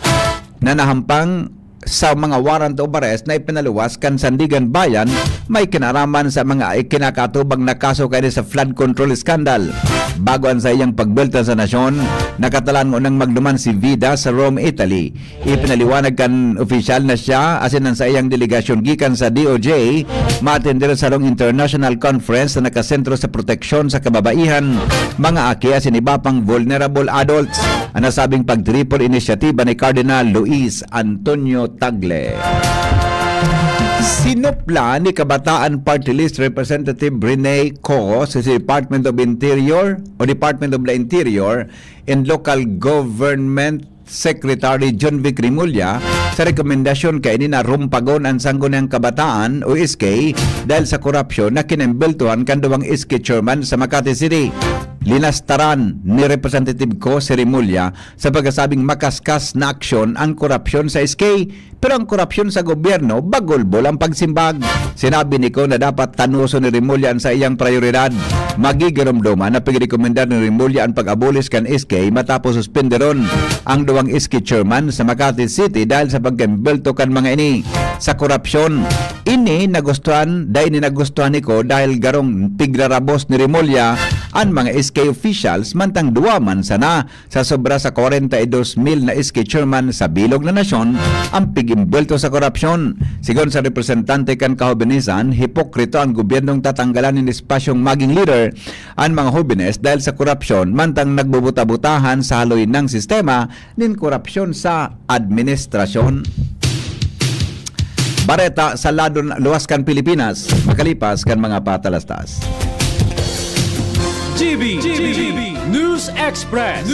na nahampang sa mga warrant of arrest na ipinaluwas kan Sandigan Bayan may kinaraman sa mga ikinakatubang na kaso kaya sa flood control scandal. Bago ang sa iyang pagbelta sa nasyon, nakatalan mo nang magduman si Vida sa Rome, Italy. Ipinaliwanag kan opisyal na siya asin ang sa iyang delegasyon gikan sa DOJ matender sa long international conference na nakasentro sa proteksyon sa kababaihan, mga aki asin iba pang vulnerable adults. Ang nasabing pag-triple inisyatiba ni Cardinal Luis Antonio Tagle. Sinupla ni Kabataan Party List Representative Rene Co sa Department of Interior o Department of the Interior and Local Government Secretary John Vic Rimulya sa rekomendasyon kay ni na rumpagon ang Sangguniang Kabataan o SK dahil sa korupsyon na kinembeltuhan kan duwang SK chairman sa Makati City. Linastaran ni Representative Co si Rimulya sa pagkasabing makaskas na aksyon ang korupsyon sa SK pero ang korupsyon sa gobyerno bagulbol ang pagsimbag. Sinabi ni Co na dapat tanuso ni Rimulya sa iyang prioridad. Magiginomdoman na pagrekomendar ni Rimulya ang pag-abolis kan SK matapos suspenderon ang duwang SK chairman sa Makati City dahil sa pagkembelto kan mga ini sa korupsyon. Ini nagustuhan ni Co dahil garong pigrarabos ni Rimulya ang mga SK officials mantang duwaman sana sa sobra sa 42,000 na SK chairman sa bilog na nasyon ang pigimbelto sa korupsyon. Sigon sa representante kan kahobinisan, hipokrito ang gobyernong tatanggalan ng espasyong maging leader ang mga hobines dahil sa korupsyon mantang nagbubuta-butahan sa haloy ng sistema nin korupsyon sa administrasyon. Bareta sa luwas kan Pilipinas, makalipas kan mga patalastas. GB News Express.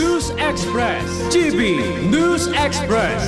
GB News Express.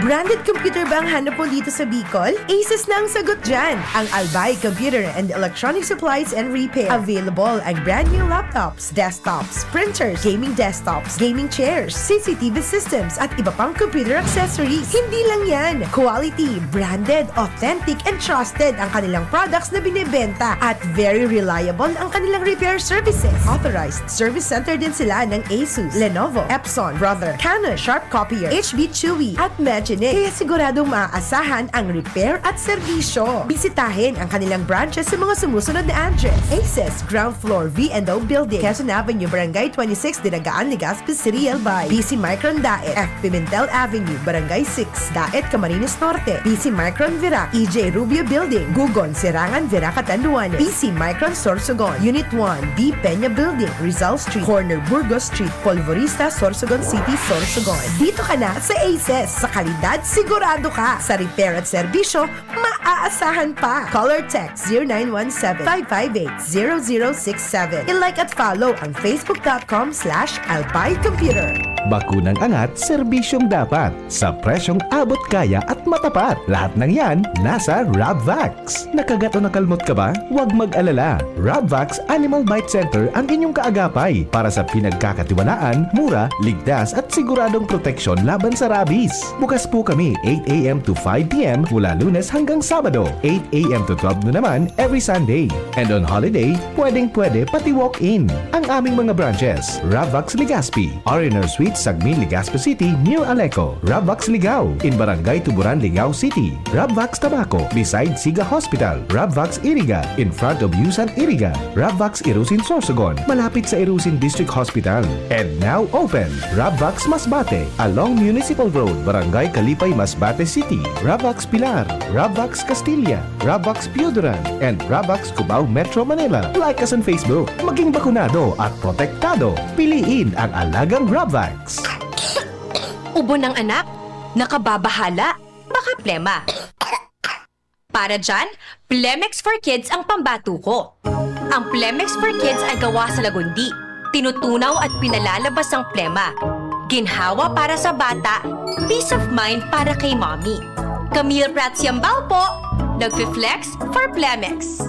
Branded computer ba ang hanap mo dito sa Bicol? Aces na ang sagot dyan! Ang Albay Computer and Electronic Supplies and Repair. Available ang brand new laptops, desktops, printers, gaming desktops, gaming chairs, CCTV systems, at iba pang computer accessories. Hindi lang yan! Quality, branded, authentic, and trusted ang kanilang products na binibenta. At very reliable ang kanilang repair services. Authorized service center din sila ng Asus, Lenovo, Epson, Brother, Canon, Sharp Copier, HB Chewy, at Magic. Kaya siguradong maaasahan ang repair at serbisyo. Bisitahin ang kanilang branches sa mga sumusunod na address. Aces, Ground Floor, V&O Building, Quezon Avenue, Barangay 26, Dinagaan, Legazpi City, Albay. BC Micron Daet, F. Pimentel Avenue, Barangay 6, Daet, Camarines Norte. BC Micron Virac, EJ Rubio Building, Gugon, Sirangan, Virac, Catanduanes. BC Micron Sorsogon, Unit 1, D. Peña Building, Rizal Street, Corner Burgos Street, Polvorista, Sorsogon City, Sorsogon. Dito ka na sa Aces, sa kalidad sigurado ka. Sa repair at serbisyo, maaasahan pa. Call or text 0917-558-0067. I-like at follow ang facebook.com/alpaycomputer. Bakunang angat, serbisyong dapat. Sa presyong abot kaya at matapat. Lahat ng yan, nasa Rabvax. Nakagat o nakalmot ka ba? Huwag mag-alala. Rabvax Animal Bite Center ang inyong kaagapay para sa pinagkakatiwalaan, mura, ligtas at siguradong proteksyon laban sa rabies. Bukas po kami 8 a.m. to 5 p.m. mula Lunes hanggang Sabado. Sabado, 8 a.m. to 12 noon naman every Sunday. And on holiday, pwedeng-pwede pati walk-in. Ang aming mga branches, Ravvax Legazpi, R&R Suite, Sagmin, Legazpi City, near Aleco, Ravvax Ligao, in Barangay Tuburan, Ligao City, Ravvax Tabaco, beside Siga Hospital, Ravvax Iriga, in front of Yusan Iriga, Ravvax Irusin Sorsogon, malapit sa Irusin District Hospital. And now open, Ravvax Masbate, along Municipal Road, Barangay Kalipay, Masbate City, Ravvax Pilar, Ravvax Castilla, Ravvax Pioduran, and Ravvax Cubao Metro Manila. Like us on Facebook. Maging bakunado at protektado. Piliin ang alagang Ravvax. Ubo ng anak, nakababahala, baka plema. Para dyan, Plemex for Kids ang pambato ko. Ang Plemex for Kids ay gawa sa lagundi. Tinutunaw at pinalalabas ang plema. Ginhawa para sa bata, peace of mind para kay mommy. Camille Prats Yambao po, nagfi-flex for Plemex.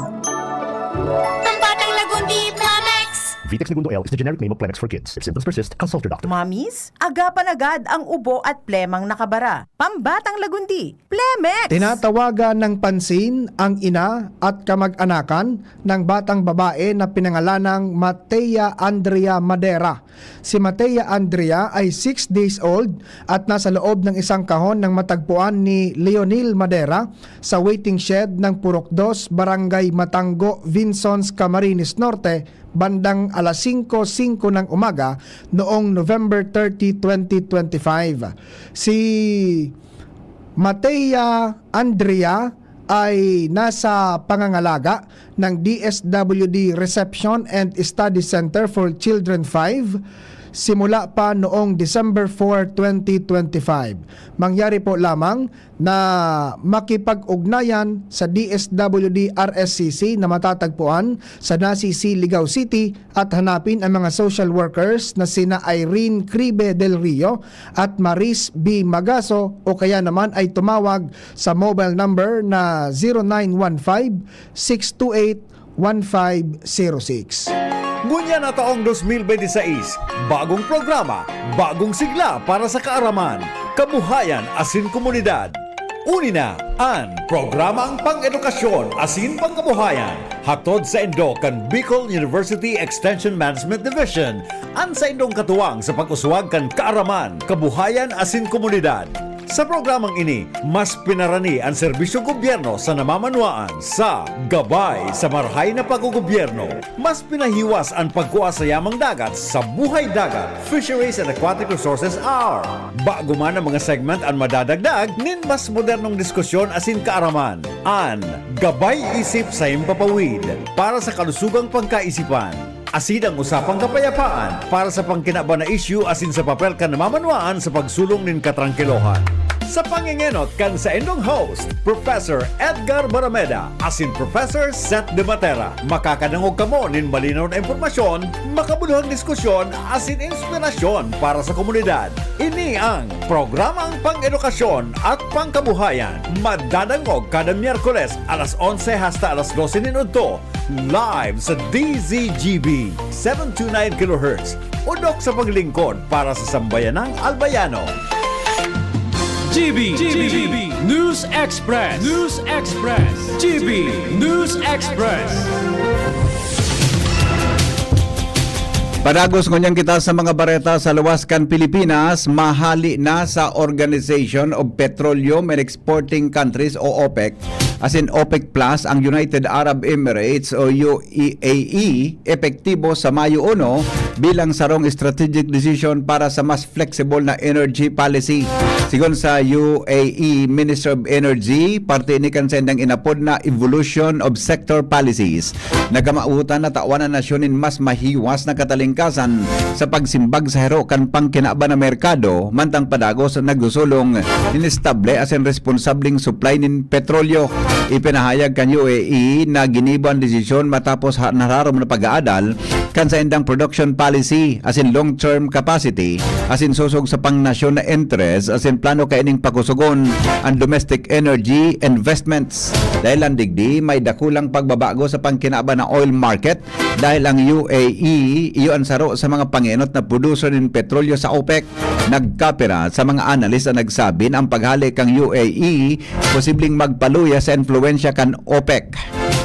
Pambatang lagundi, Plemex! Vitex Segundo L is the generic name of Plemex for kids. If symptoms persist, consult your doctor. Mommies, agapan agad ang ubo at plemang nakabara. Pambatang lagundi, Plemex! Tinatawagan ng pansin ang ina at kamag-anakan ng batang babae na pinangalanang Matea Andrea Madera. Si Matea Andrea ay 6 days old at nasa loob ng isang kahon ng matagpuan ni Leonil Madera sa waiting shed ng Purok 2, Barangay Matango, Vinsons, Camarines Norte, bandang alas 5:05 ng umaga noong November 30, 2025. Si Matea Andrea ay nasa pangangalaga ng DSWD Reception and Study Center for Children 5 simula pa noong December 4, 2025. Mangyari po lamang na makipag-ugnayan sa DSWD RSCC na matatagpuan sa Nasisi, Ligao City at hanapin ang mga social workers na sina Irene Cribe del Rio at Maris B. Magaso o kaya naman ay tumawag sa mobile number na 0915-628-1506. Ngunya na taong 2026, bagong programa, bagong sigla para sa kaaraman, kabuhayan asin komunidad. Uni na ang programang pang-edukasyon asin pangkabuhayan hatod sa Indo kan Bicol University Extension Management Division an sa Indong katuwang sa pag-uswag kan kaaraman, kabuhayan asin komunidad. Sa programang ini, mas pinarani ang serbisyong gobyerno sa namamanuaan sa gabay sa marhay na paggogobyerno. Mas pinahiwas ang pagkuha sa yamang dagat sa buhay dagat, Fisheries and Aquatic Resources Hour. Bago man ang mga segment ang madadagdag, nin mas modernong diskusyon asin kaaraman. An Gabay Isip sa Impapawid para sa kalusugang pangkaisipan. Asin ang usapang kapayapaan para sa pangkinaba na issue asin sa papel ka namamanuaan sa pagsulong nin katrangkilohan. Sa pangingenot kan sa indong host, Professor Edgar Barameda asin Professor Seth De Matera. Makakadangog kamo nin malinaw na impormasyon, makabuluhang diskusyon asin inspirasyon para sa komunidad. Ini ang programang pang-edukasyon at pangkabuhayan. Madadangog kada Miyerkules alas 11 hasta alas 12 minuto. Live sa DZGB 729 kHz. Udok sa paglingkod para sa sambayanang Albayano. GB News Express. News Express. GB News Express. Padagos ngunyan kita sa mga bareta sa luwaskan Pilipinas, mahali na sa Organization of Petroleum and Exporting Countries o OPEC, as in OPEC Plus, ang United Arab Emirates o UAE, epektibo sa Mayo 1 bilang sarong strategic decision para sa mas flexible na energy policy. Sigon sa UAE Minister of Energy, parte ni kansendang inapod na evolution of sector policies. Nagamautan na tawan na nasyonin mas mahiwas na katalingkasan sa pagsimbag sa hero kan pangkinaba na merkado, mantang padagos nagdusulong inestable as in responsableng supply nin petrolyo. Ipinahayag kan UAE na giniban desisyon matapos nararom na pag-aadal kan sa indang production policy as in long-term capacity as in susog sa pangnasyon na interest as in plano kaining pakusugon ang domestic energy investments. Dahil ang digdi may dakulang pagbabago sa pangkinaba na oil market dahil ang UAE iyon saro sa mga panginot na producer ng petrolyo sa OPEC. Nagkapira sa mga analis na nagsabi na ang paghalik kang UAE posibleng magpaluya sa influensya kan OPEC.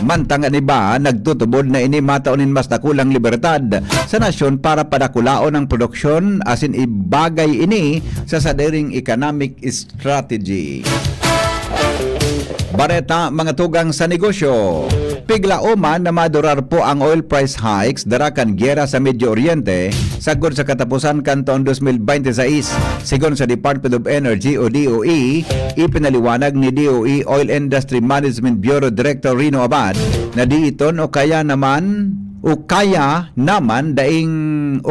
Mantang ang iba, nagtutubod na ini mataunin mas nakulang libertad sa nasyon para padakulaon ang produksyon asin ibagay ini sa sadiring economic strategy. Bareta mga tugang sa negosyo. Piglauman na madurar po ang oil price hikes darakan giyera sa Medio Oriente sagod sa katapusan kan taon 2026. Sigon sa Department of Energy o DOE, ipinaliwanag ni DOE Oil Industry Management Bureau Director Rino Abad na diiton o kaya naman daing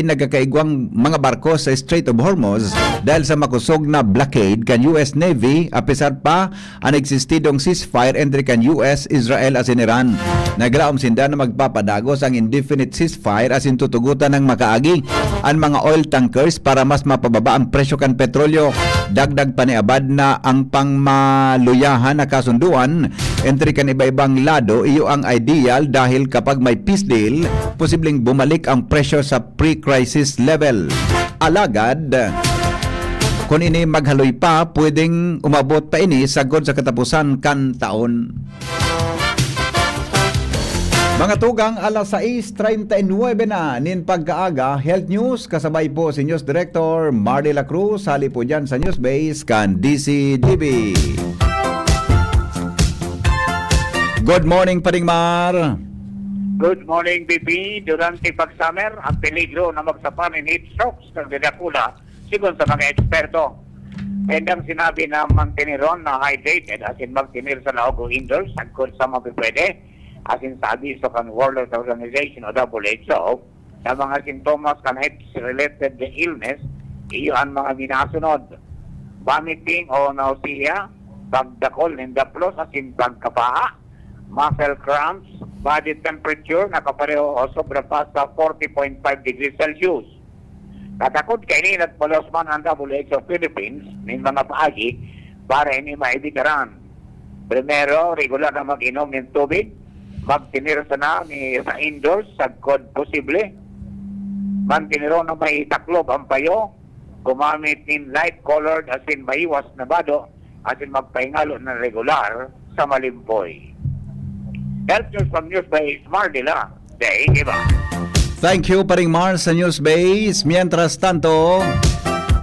nagkakaigwang mga barko sa Strait of Hormuz dahil sa makusog na blockade kan US Navy apisar pa ang eksistidong ceasefire entre kan US, Israel at Iran. Nagraom sinda na magpapadagos ang indefinite ceasefire asin tutugutan ng makaagi ang mga oil tankers para mas mapababa ang presyo kan petrolyo. Dagdag pa ni Abad na ang pangmaluyahan na kasunduan entre kan iba-ibang lado iyo ang ideal dahil kapag may peace deal, posibleng bumalik ang presyo sa pre-crisis level. Alagad, kung ini maghaloy pa, pwedeng umabot pa ini sagod sa katapusan kan taon. Mga tugang, alas 6:39 na nin pagkaaga, Health News, kasabay po si News Director Mardy La Cruz, hali po dyan sa News Base kan DCGB. Good morning, Paring Mar. Good morning, BP. Durante pag-summer, ang peligro na magsapa ng heat strokes ng dinakula sigon sa mga eksperto. And ang sinabi na mantiniron na hydrated as in magtinir sa laog o indoors agkod sa mapipwede as in sa abiso kan World Health Organization o WHO na mga sintomas kan heat-related illness iyo ang mga minasunod. Vomiting o nausea, pagdakol ng daplos as in pagkapaha, muscle cramps, body temperature nakapareho o sobra pa sa 40.5 degrees Celsius. Katakot kainin at palosman ang WHO Philippines ng mga paagi para hindi maibitaran. Primero, regular na mag-inom ng tubig, magtinir sa indoors sagkod posible, mantiniro na may taklob ang payo, gumamit ng light-colored as in maiwas na bado as in magpahingalo na regular sa malimpoy. Health News from News Base, Mardila. Day, iba. Thank you, Paring Mar sa News Base. Mientras tanto,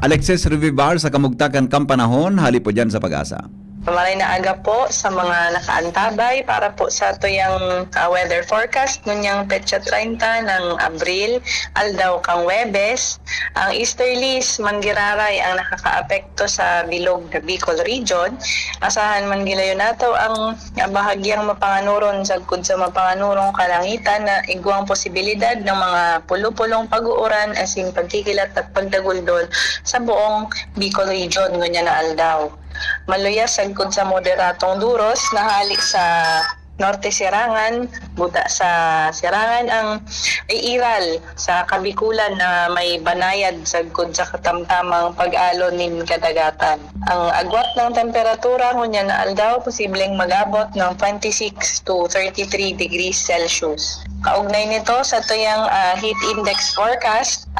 Alexis Revivar sa Kamugtakan Kampanahon, hali po dyan sa Pag-asa. Malay na aga po sa mga nakaantabay para po sa tuyang weather forecast nunyang petsa 30 ng Abril, aldaw kang Webes. Ang easterlies manggiraray ang nakakaapekto sa bilog na Bicol region. Asahan man gilayon nato ang bahagyang mapanganuron sagkod sa mapanganurong kalangitan na igwang posibilidad ng mga pulo-pulong pag-uuran asin pagkikilat at pagdaguldol sa buong Bicol region ngunya na aldaw. Maluyas sagkod sa moderatong duros nahali sa Norte Sirangan, buta sa Sirangan ang iiral sa Kabikulan na may banayad sagkod sa katamtamang pag-alon nin kadagatan. Ang agwat ng temperatura ngunya na aldaw posibleng mag-abot ng 26 to 33 degrees Celsius. Kaugnay nito sa tuyang heat index forecast,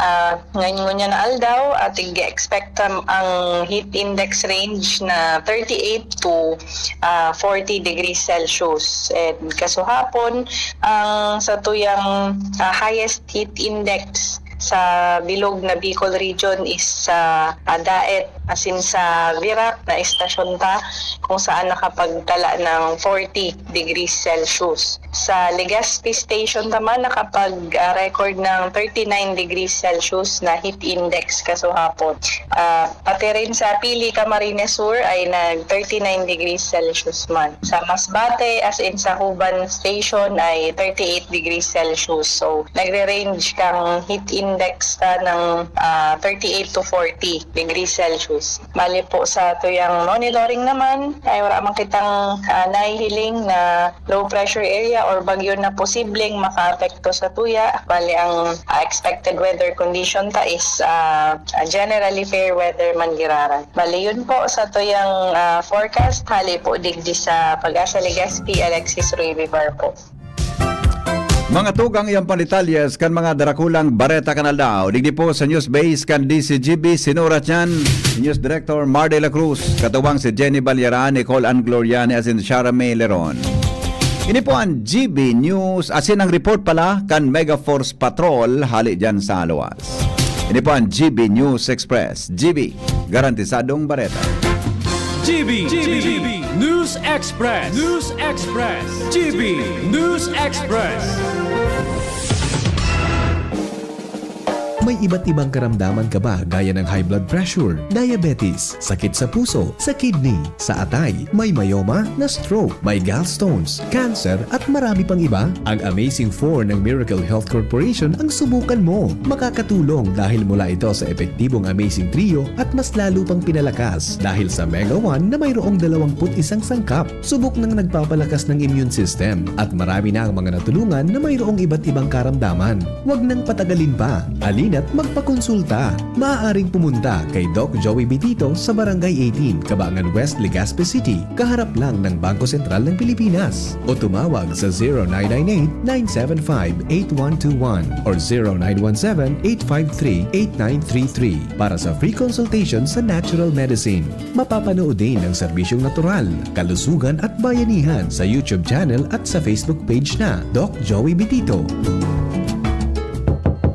ngayon na aldaw at i-expect ang heat index range na 38 to 40 degrees Celsius. And kasuhapon, ang sa tuyang highest heat index sa bilog na Bicol region is sa Daet, asin sa Virac na estasyon ta kung saan nakapagtala ng 40 degrees Celsius. Sa Legazpi Station naman nakapag-record ng 39 degrees Celsius na heat index kasuhapon. Pati rin sa Pili, Camarines Sur ay nag 39 degrees Celsius man. Sa Masbate as in sa Huban Station ay 38 degrees Celsius. So nagre-range kang heat index ng 38 to 40 degrees Celsius. Bali po sa tuyang monitoring naman ay wala man kitang nahihiling na low pressure area or bagyo na posibleng makaapekto sa tuya. Bali ang expected weather condition ta is generally fair weather manggiraran. Bali yun po sa tuyang forecast. Hali po digdi sa Pag-asa Legazpi, Alexis Ruy Vivar po. Mga tugang iyang panitalyas kan mga darakulang bareta kanal daw. Digdi po sa News Base kan DCGB sinurat yan News Director Mar de la Cruz. Katuwang si Jenny Balyaran, Nicole Ann Gloriani as in Charame Leron. Ini po ang GB News asin ang report pala kan Mega Force Patrol hali dyan sa Aluwas. Ini po ang GB News Express. GB, garantisadong bareta. GB News Express. GB News Express. May iba't ibang karamdaman ka ba gaya ng high blood pressure, diabetes, sakit sa puso, sa kidney, sa atay, may myoma, na stroke, may gallstones, cancer at marami pang iba? Ang Amazing 4 ng Miracle Health Corporation ang subukan mo. Makakatulong dahil mula ito sa epektibong Amazing Trio at mas lalo pang pinalakas dahil sa Mega 1 na mayroong 21 sangkap. Subok ng nagpapalakas ng immune system at marami na ang mga natulungan na mayroong iba't ibang karamdaman. Huwag nang patagalin pa. At magpakonsulta. Maaaring pumunta kay Doc Joey Bitito sa Barangay 18, Cabangan West, Legazpi City, kaharap lang ng Bangko Sentral ng Pilipinas. O tumawag sa 0998-975-8121 or 0917-853-8933 para sa free consultation sa natural medicine. Mapapanood din ang serbisyong natural, kalusugan at bayanihan sa YouTube channel at sa Facebook page na Doc Joey Bitito.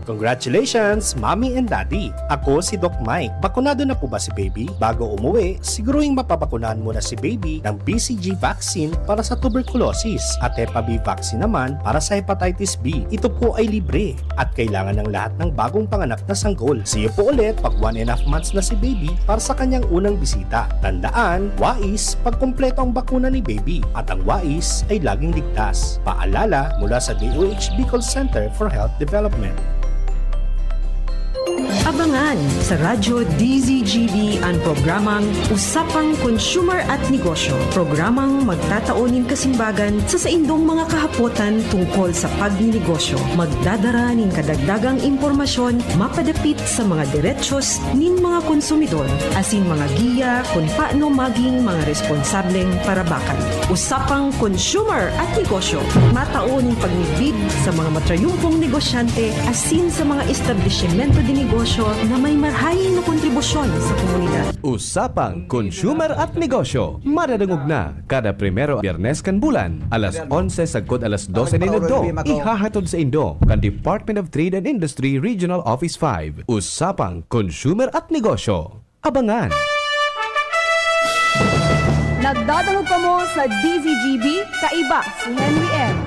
Congratulations, Mommy and Daddy! Ako si Doc Mike. Bakunado na po ba si Baby? Bago umuwi, siguruing mapapakunahan muna si Baby ng BCG vaccine para sa tuberculosis at Hep B vaccine naman para sa hepatitis B. Ito po ay libre at kailangan ng lahat ng bagong panganak na sanggol. See you po ulit pag 1.5 months na si Baby para sa kanyang unang bisita. Tandaan, wais pag kumpleto ang bakuna ni Baby at ang wais ay laging ligtas. Paalala mula sa DOH Bicol Center for Health Development. Abangan sa Radyo DZGB ang programang Usapang Consumer at Negosyo. Programang magtataunin kasimbagan sa saindong mga kahapotan tungkol sa pagninegosyo. Magdadara nin kadagdagang impormasyon mapadapit sa mga diretsyon nin mga konsumidor asin mga giya kung paano maging mga responsableng parabakan. Usapang Consumer at Negosyo. Mataunin pagnibid sa mga matrayumpong negosyante asin sa mga establishmento de negosyo na may marhaing na kontribusyon sa komunidad. Usapang Consumer at Negosyo. Madadangog na kada primero Biyernes kan bulan, alas 11 sagkod alas 12 minuto. Ihahatod sa Indo kan Department of Trade and Industry Regional Office 5. Usapang Consumer at Negosyo. Abangan! Nagdadangog ka mo sa DZGB, kaiba si Henry M.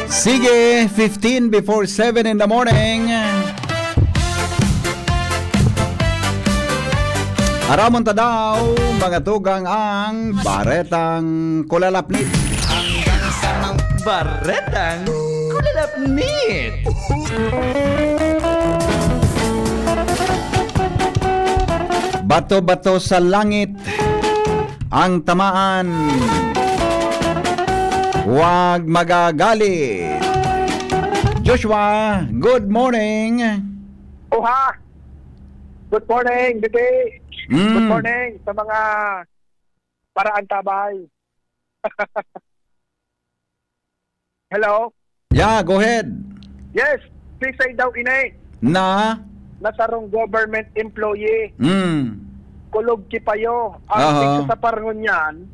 Sige, 15 before 7 in the morning. Aramon ta daw, mga tugang ang baretang kulalapnit. Hanggang sa mga baretang kulalapnit. Bato-bato sa langit ang tamaan. Huwag magagalit. Joshua, good morning. Oha! Good morning, Bibi. Good morning sa mga paraan tabay. Hello? Yeah, go ahead. Yes, please say daw inay. Na? Nasarong government employee. Kulog kipayo. Ang sa parangon yan,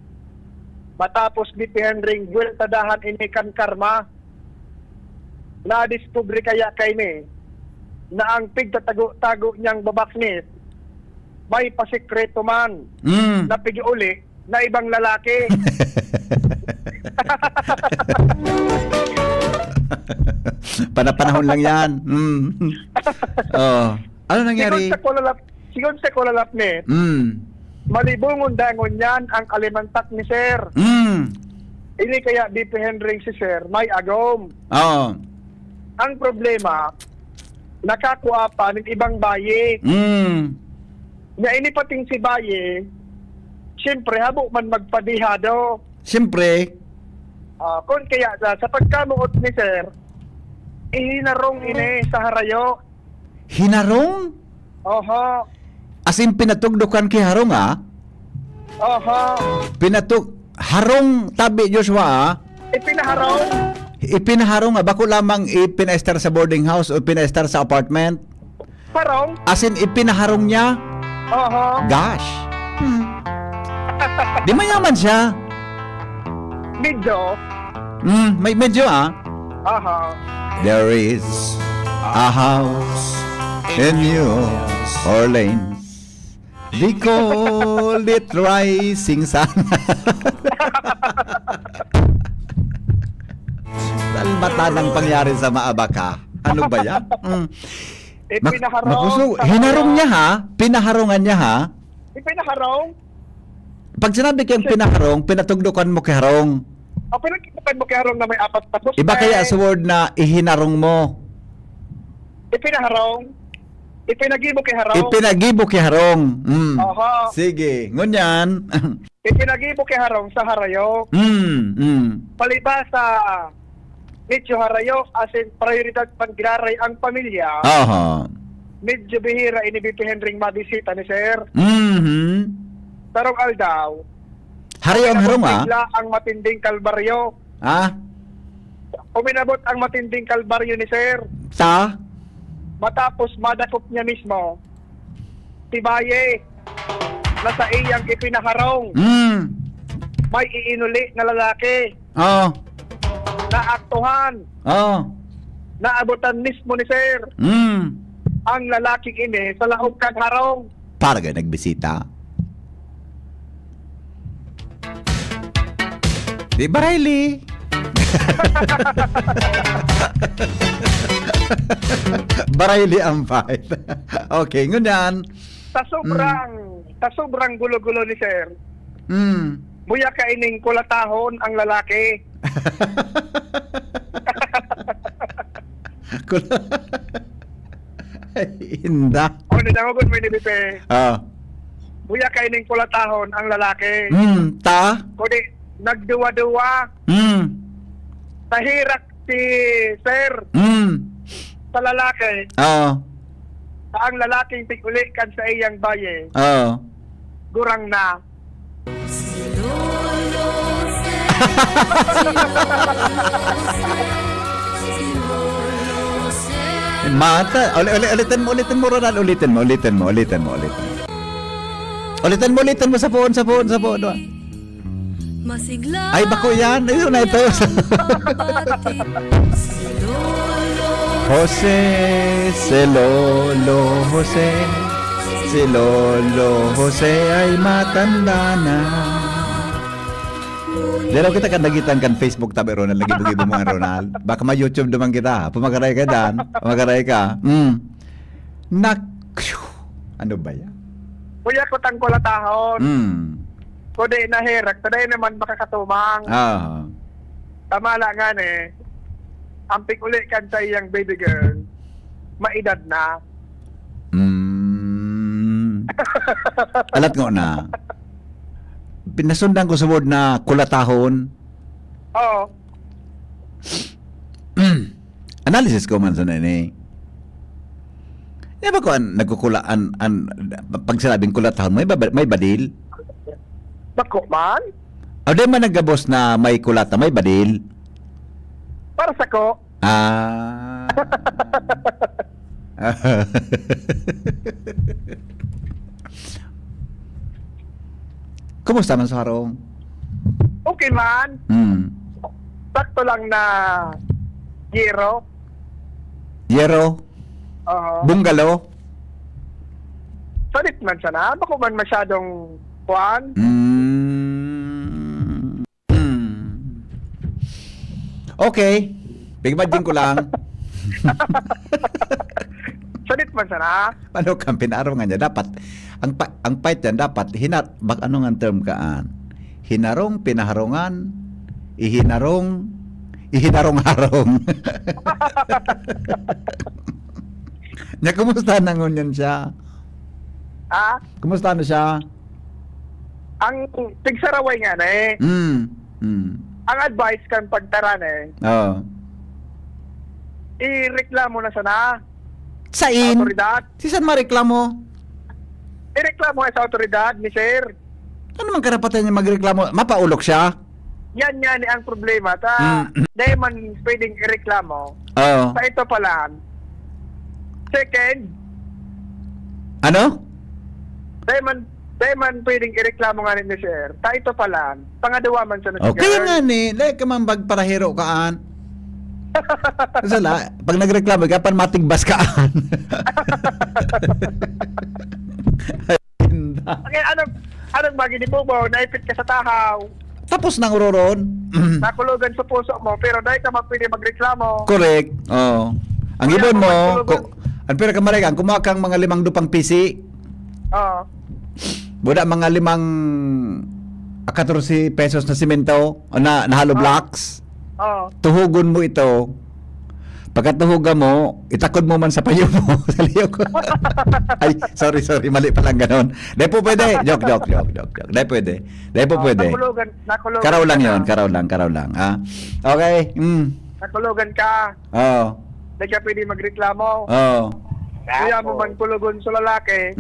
matapos ni Henry Will tadahan inikan karma, na-discover kaya kay ni na ang pigtatago-tago niyang babaknit may pasikreto man na pigi-uli na ibang lalaki. Panahon lang yan. Oh. Ano nangyari? Sigon sa kulalapnit, malibungon dangon yan ang alimantak ni Sir. Ini kaya di pa Henry si Sir may agom. Ang problema, nakakuha pa ng ibang bayi. Na ini pating si bayi, siyempre habo man magpadihado. Siyempre. Kung kaya sa pagkamuot ni Sir, ihinarong ini sa harayo. Hinarong? Oho. As in pinatugdukan kay harong Oho. Harong tabi Joshua Ipinaharong. Ipinaharong nga, bako lamang ipinaestar sa boarding house o ipinaestar sa apartment? Parang? As in, ipinaharong niya? Oho. Gosh. Di mayaman siya. Medyo. May medyo Aha. There is a house in New Orleans. They call it Rising Sun. Salmata ng pangyari sa Maabaka. Ano ba yan? Ipinaharong. Hinarong niya ha? Pinaharungan niya ha? Ipinaharong? Pag sinabi kayong pinaharong, pinatugdukan mo kay harong. O, pinagkitaan mo kay Harong na may 4 tapos. Iba kaya sa word na ihinarong mo? Ipinaharong? Ipinagibo kay Harong? Ipinagibo kay harong. Oho. Sige, ngunyan. Ipinagibo kay Harong sa Harayo. Palibasa, medyo Harayo, as in prioridad panggilaray ang pamilya. Aha. Medyo bihira ini BP Henry mabisita ni Sir. Tarong aldaw. Harayo ang harong bigla ang matinding kalbaryo. Uminabot ang matinding kalbaryo ni Sir. Matapos madakop niya mismo, tibaye, na sa iyang ipinaharong. May iinuli na lalaki. Naaktuhan. Naabutan mismo ni Sir. Ang lalaking ini sa laog kang harong. Para kayo nagbisita. Di ba, Riley? Barayli ang fight. Okay, ngunyan. Sa sobrang gulo-gulo ni Sir. Buya ka ining kulatahon ang lalaki. Inda. O, nidangogod mo ni Bipe. Buya ka ining kulatahon ang lalaki. Kundi, nagduwa-duwa. Tahirak si Sir. Sa lalaki. Sa ang lalaking tiguli kan sa iyang baye. Gurang na. Mata, ulitin mo Ronald, ulitin mo sa phone. Masigla. Ay, bako yan. Ayun na ito. Jose, si Lolo Jose. Si Lolo Jose ay matanda na. Dero kita kan nagitan kan Facebook tabi Ronald, lagi-bugi mo mga Ronald. Baka ma-YouTube naman kita. Pumagaray ka dan. Pumagaray ka. Ano ba yan? Kuya ko tang kulatahon. Kundi nahirak, taday naman makakatumang. Tama lang nga ang pikuli kan sa iyang baby girl, maedad na. Alat nga na. Pinasundan ko sa word na kulatahon. Oo. Analysis ko man sa nene. Ba ko nagkukulaan pag sinabing kulatahon, may badil? Bako man? O di man nagabos na may kulata, may badil? Para sa ko. Kumusta man sa harong? Okay man. Sakto lang na Yero. Bungalow? Salit man siya na. Bako man masyadong kuwan. Okay. Bigmadin ko lang. Salit man siya na. Ano kang pinaraw nga niya? Dapat, ang fight yan, dapat, ano nga term kaan? Hinarong, pinaharungan, ihinarong-harong. Nya, kumusta na ngunyan siya? Kumusta na siya? Ang tigsaraway nga na ang advice kan pagtaran ireklamo na sana sa autoridad. Si saan mareklamo? Ireklamo sa autoridad ni Sir. Ano man karapatan niya magreklamo? Mapaulok siya? yan nga ni ang problema. Dahil man pwedeng ireklamo. Oo. Sa ito pala. Second, Ano? dahil man pwedeng ireklamo nga ni sir. Ta ito pala. Pangadawa man sa Okay nga ni, dahil ka man bagparahiro kaan. Sala, pag nagreklamo ka, pan matigbas kaan. Okay, anong bagi ni Bubo? Naipit ka sa tahaw. Tapos nang uroron. Nakulugan sa puso mo, pero dahil ka mapili magreklamo. Correct. Oo. Ang ibon mo, ang pera kamarikan, kumuha kang mga 5 dupang PC. Oo. Buda mga 14 pesos na simento o na hollow blocks. Oo. Tuhugon mo ito. Pagkatuhugan mo, itakod mo man sa payo mo. Sa liyo ko. Ay, sorry, mali palang ganon. Dahil po pwede. Joke. Dahil pwede. Nakulugan Karaw lang ka yon, na. karaw lang. Ah. Okay. Nakulugan ka. Oo. Dahil ka pwede magreklamo. Oo. Kaya mo man kulugon sa lalaki.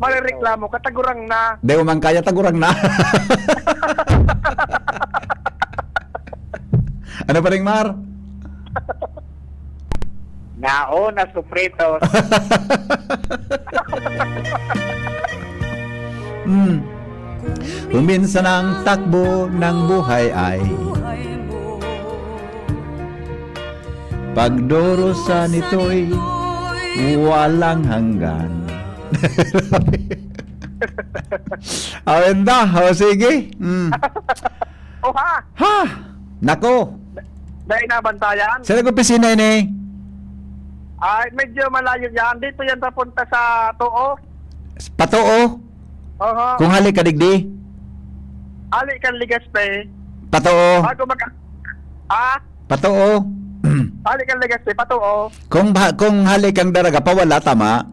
Marireklamo, katagurang na. Dahil man kaya tagurang na. Ano pa rin, Mar? Nauna sufritos. Kung minsan ang takbo ng buhay ay pagdurusa nito'y walang hanggan. Awenda, o sige. Oh ha? Ha? Nako. Dahil nabantayan. Saan nag-opisina ini? Ay, medyo malayo yan. Dito yan papunta sa Tuo. Patoo? Oho. Kung halik ka digdi? Ali kan Ligaspe. Patoo? Bago Patoo? Ali kan Ligaspe, Patuo. Kung halik kang daraga, pawala, tama?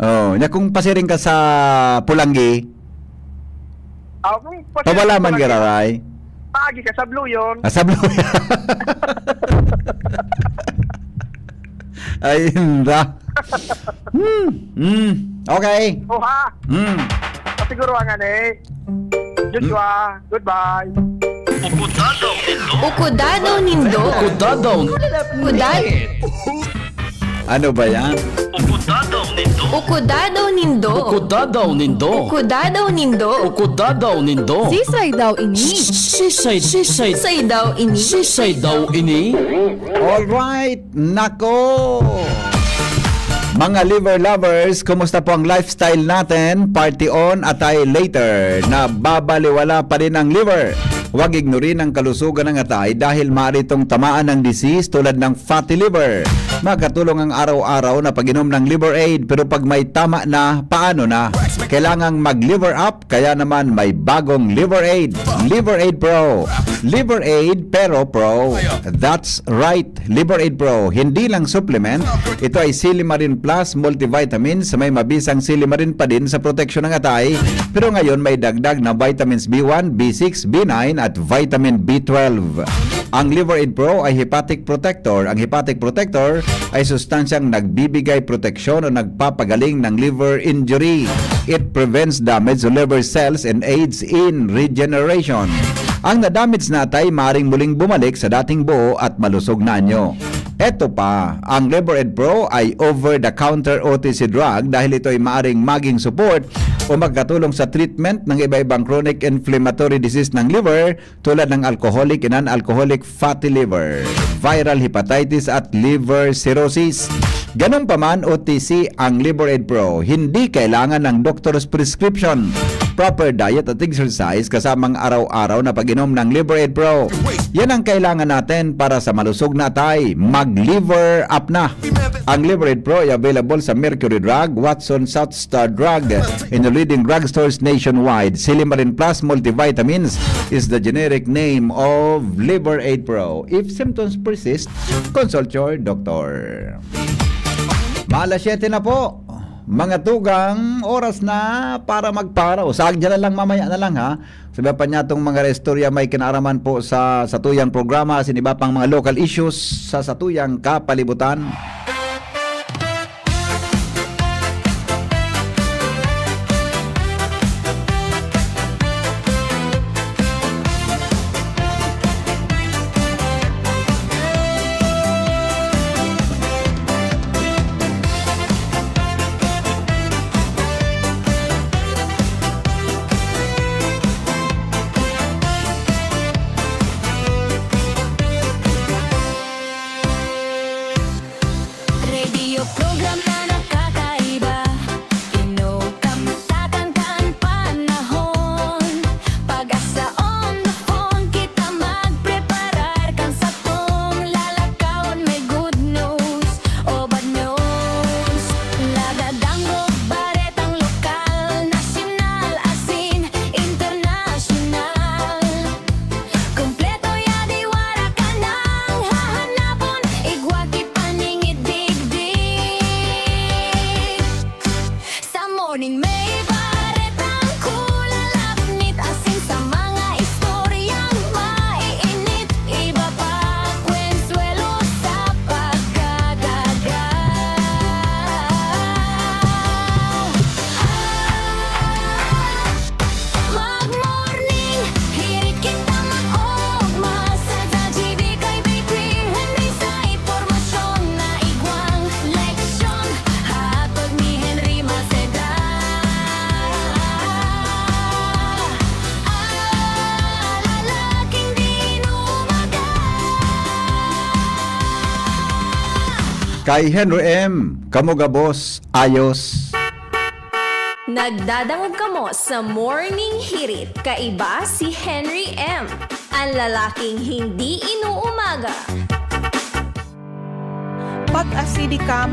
Oh, nya kung pasiring ka sa Pulanggi, pawala man gararay. Paagi ka sa Blue yun. Sa Blue. Ay, hindi. Okay. Oh ha? Siguro ang Joshua, goodbye. Ukudado nindo. Ano ba yan? Ukudado nindo. Sisay daw ini. Sisay daw ini. Alright, nako. Mga liver lovers, kumusta po ang lifestyle natin? Party on at ay later na babaliwala pa rin ang liver. Huwag ignorin ang kalusugan ng atay dahil maaari itong tamaan ng disease tulad ng fatty liver. Makatulong ang araw-araw na pag-inom ng Liver Aid, pero pag may tama na, paano na? Kailangang mag-liver up, kaya naman may bagong Liver Aid. Liver Aid Pro. Liver Aid pero Pro. That's right, Liver Aid Pro. Hindi lang supplement, ito ay Silimarin Plus multivitamins, may mabisang silimarin pa din sa proteksyon ng atay, pero ngayon may dagdag na vitamins B1, B6, B9 at vitamin B12. Ang Liver Aid Pro ay hepatic protector. Ang hepatic protector ay sustansyang nagbibigay proteksyon o nagpapagaling ng liver injury. It prevents damage to liver cells and aids in regeneration. Ang na-damage na atay maring muling bumalik sa dating buo at malusog na anyo. Eto pa, ang Liver Aid Pro ay over-the-counter OTC drug dahil ito ay maaring maging support o magkatulong sa treatment ng iba-ibang chronic inflammatory disease ng liver tulad ng alcoholic and non-alcoholic fatty liver, viral hepatitis at liver cirrhosis. Ganun pa man, OTC ang Liver Aid Pro. Hindi kailangan ng doctor's prescription. Proper diet at exercise kasamang araw-araw na pag-inom ng Liver Aid Pro. Yan ang kailangan natin para sa malusog na atay. Mag-liver up na. Ang Liver Aid Pro ay available sa Mercury Drug, Watson, South Star Drug, in the leading drugstores nationwide. Silimarin Plus Multivitamins is the generic name of Liver Aid Pro. If symptoms persist, consult your doctor. Maalas 7 na po. Mga tugang, oras na para magparaw. Sagdya na lang, mamaya na lang ha. Sabi pa niya itong mga restorya may kinaraman po sa satuyang programa, siniba pang mga local issues sa satuyang kapalibutan. Kay Henry M. Kamugabos, ayos. Nagdadangog kamo sa Morning Hirit. Kaiba si Henry M. Ang lalaking hindi inuumaga. Pag acidic ka,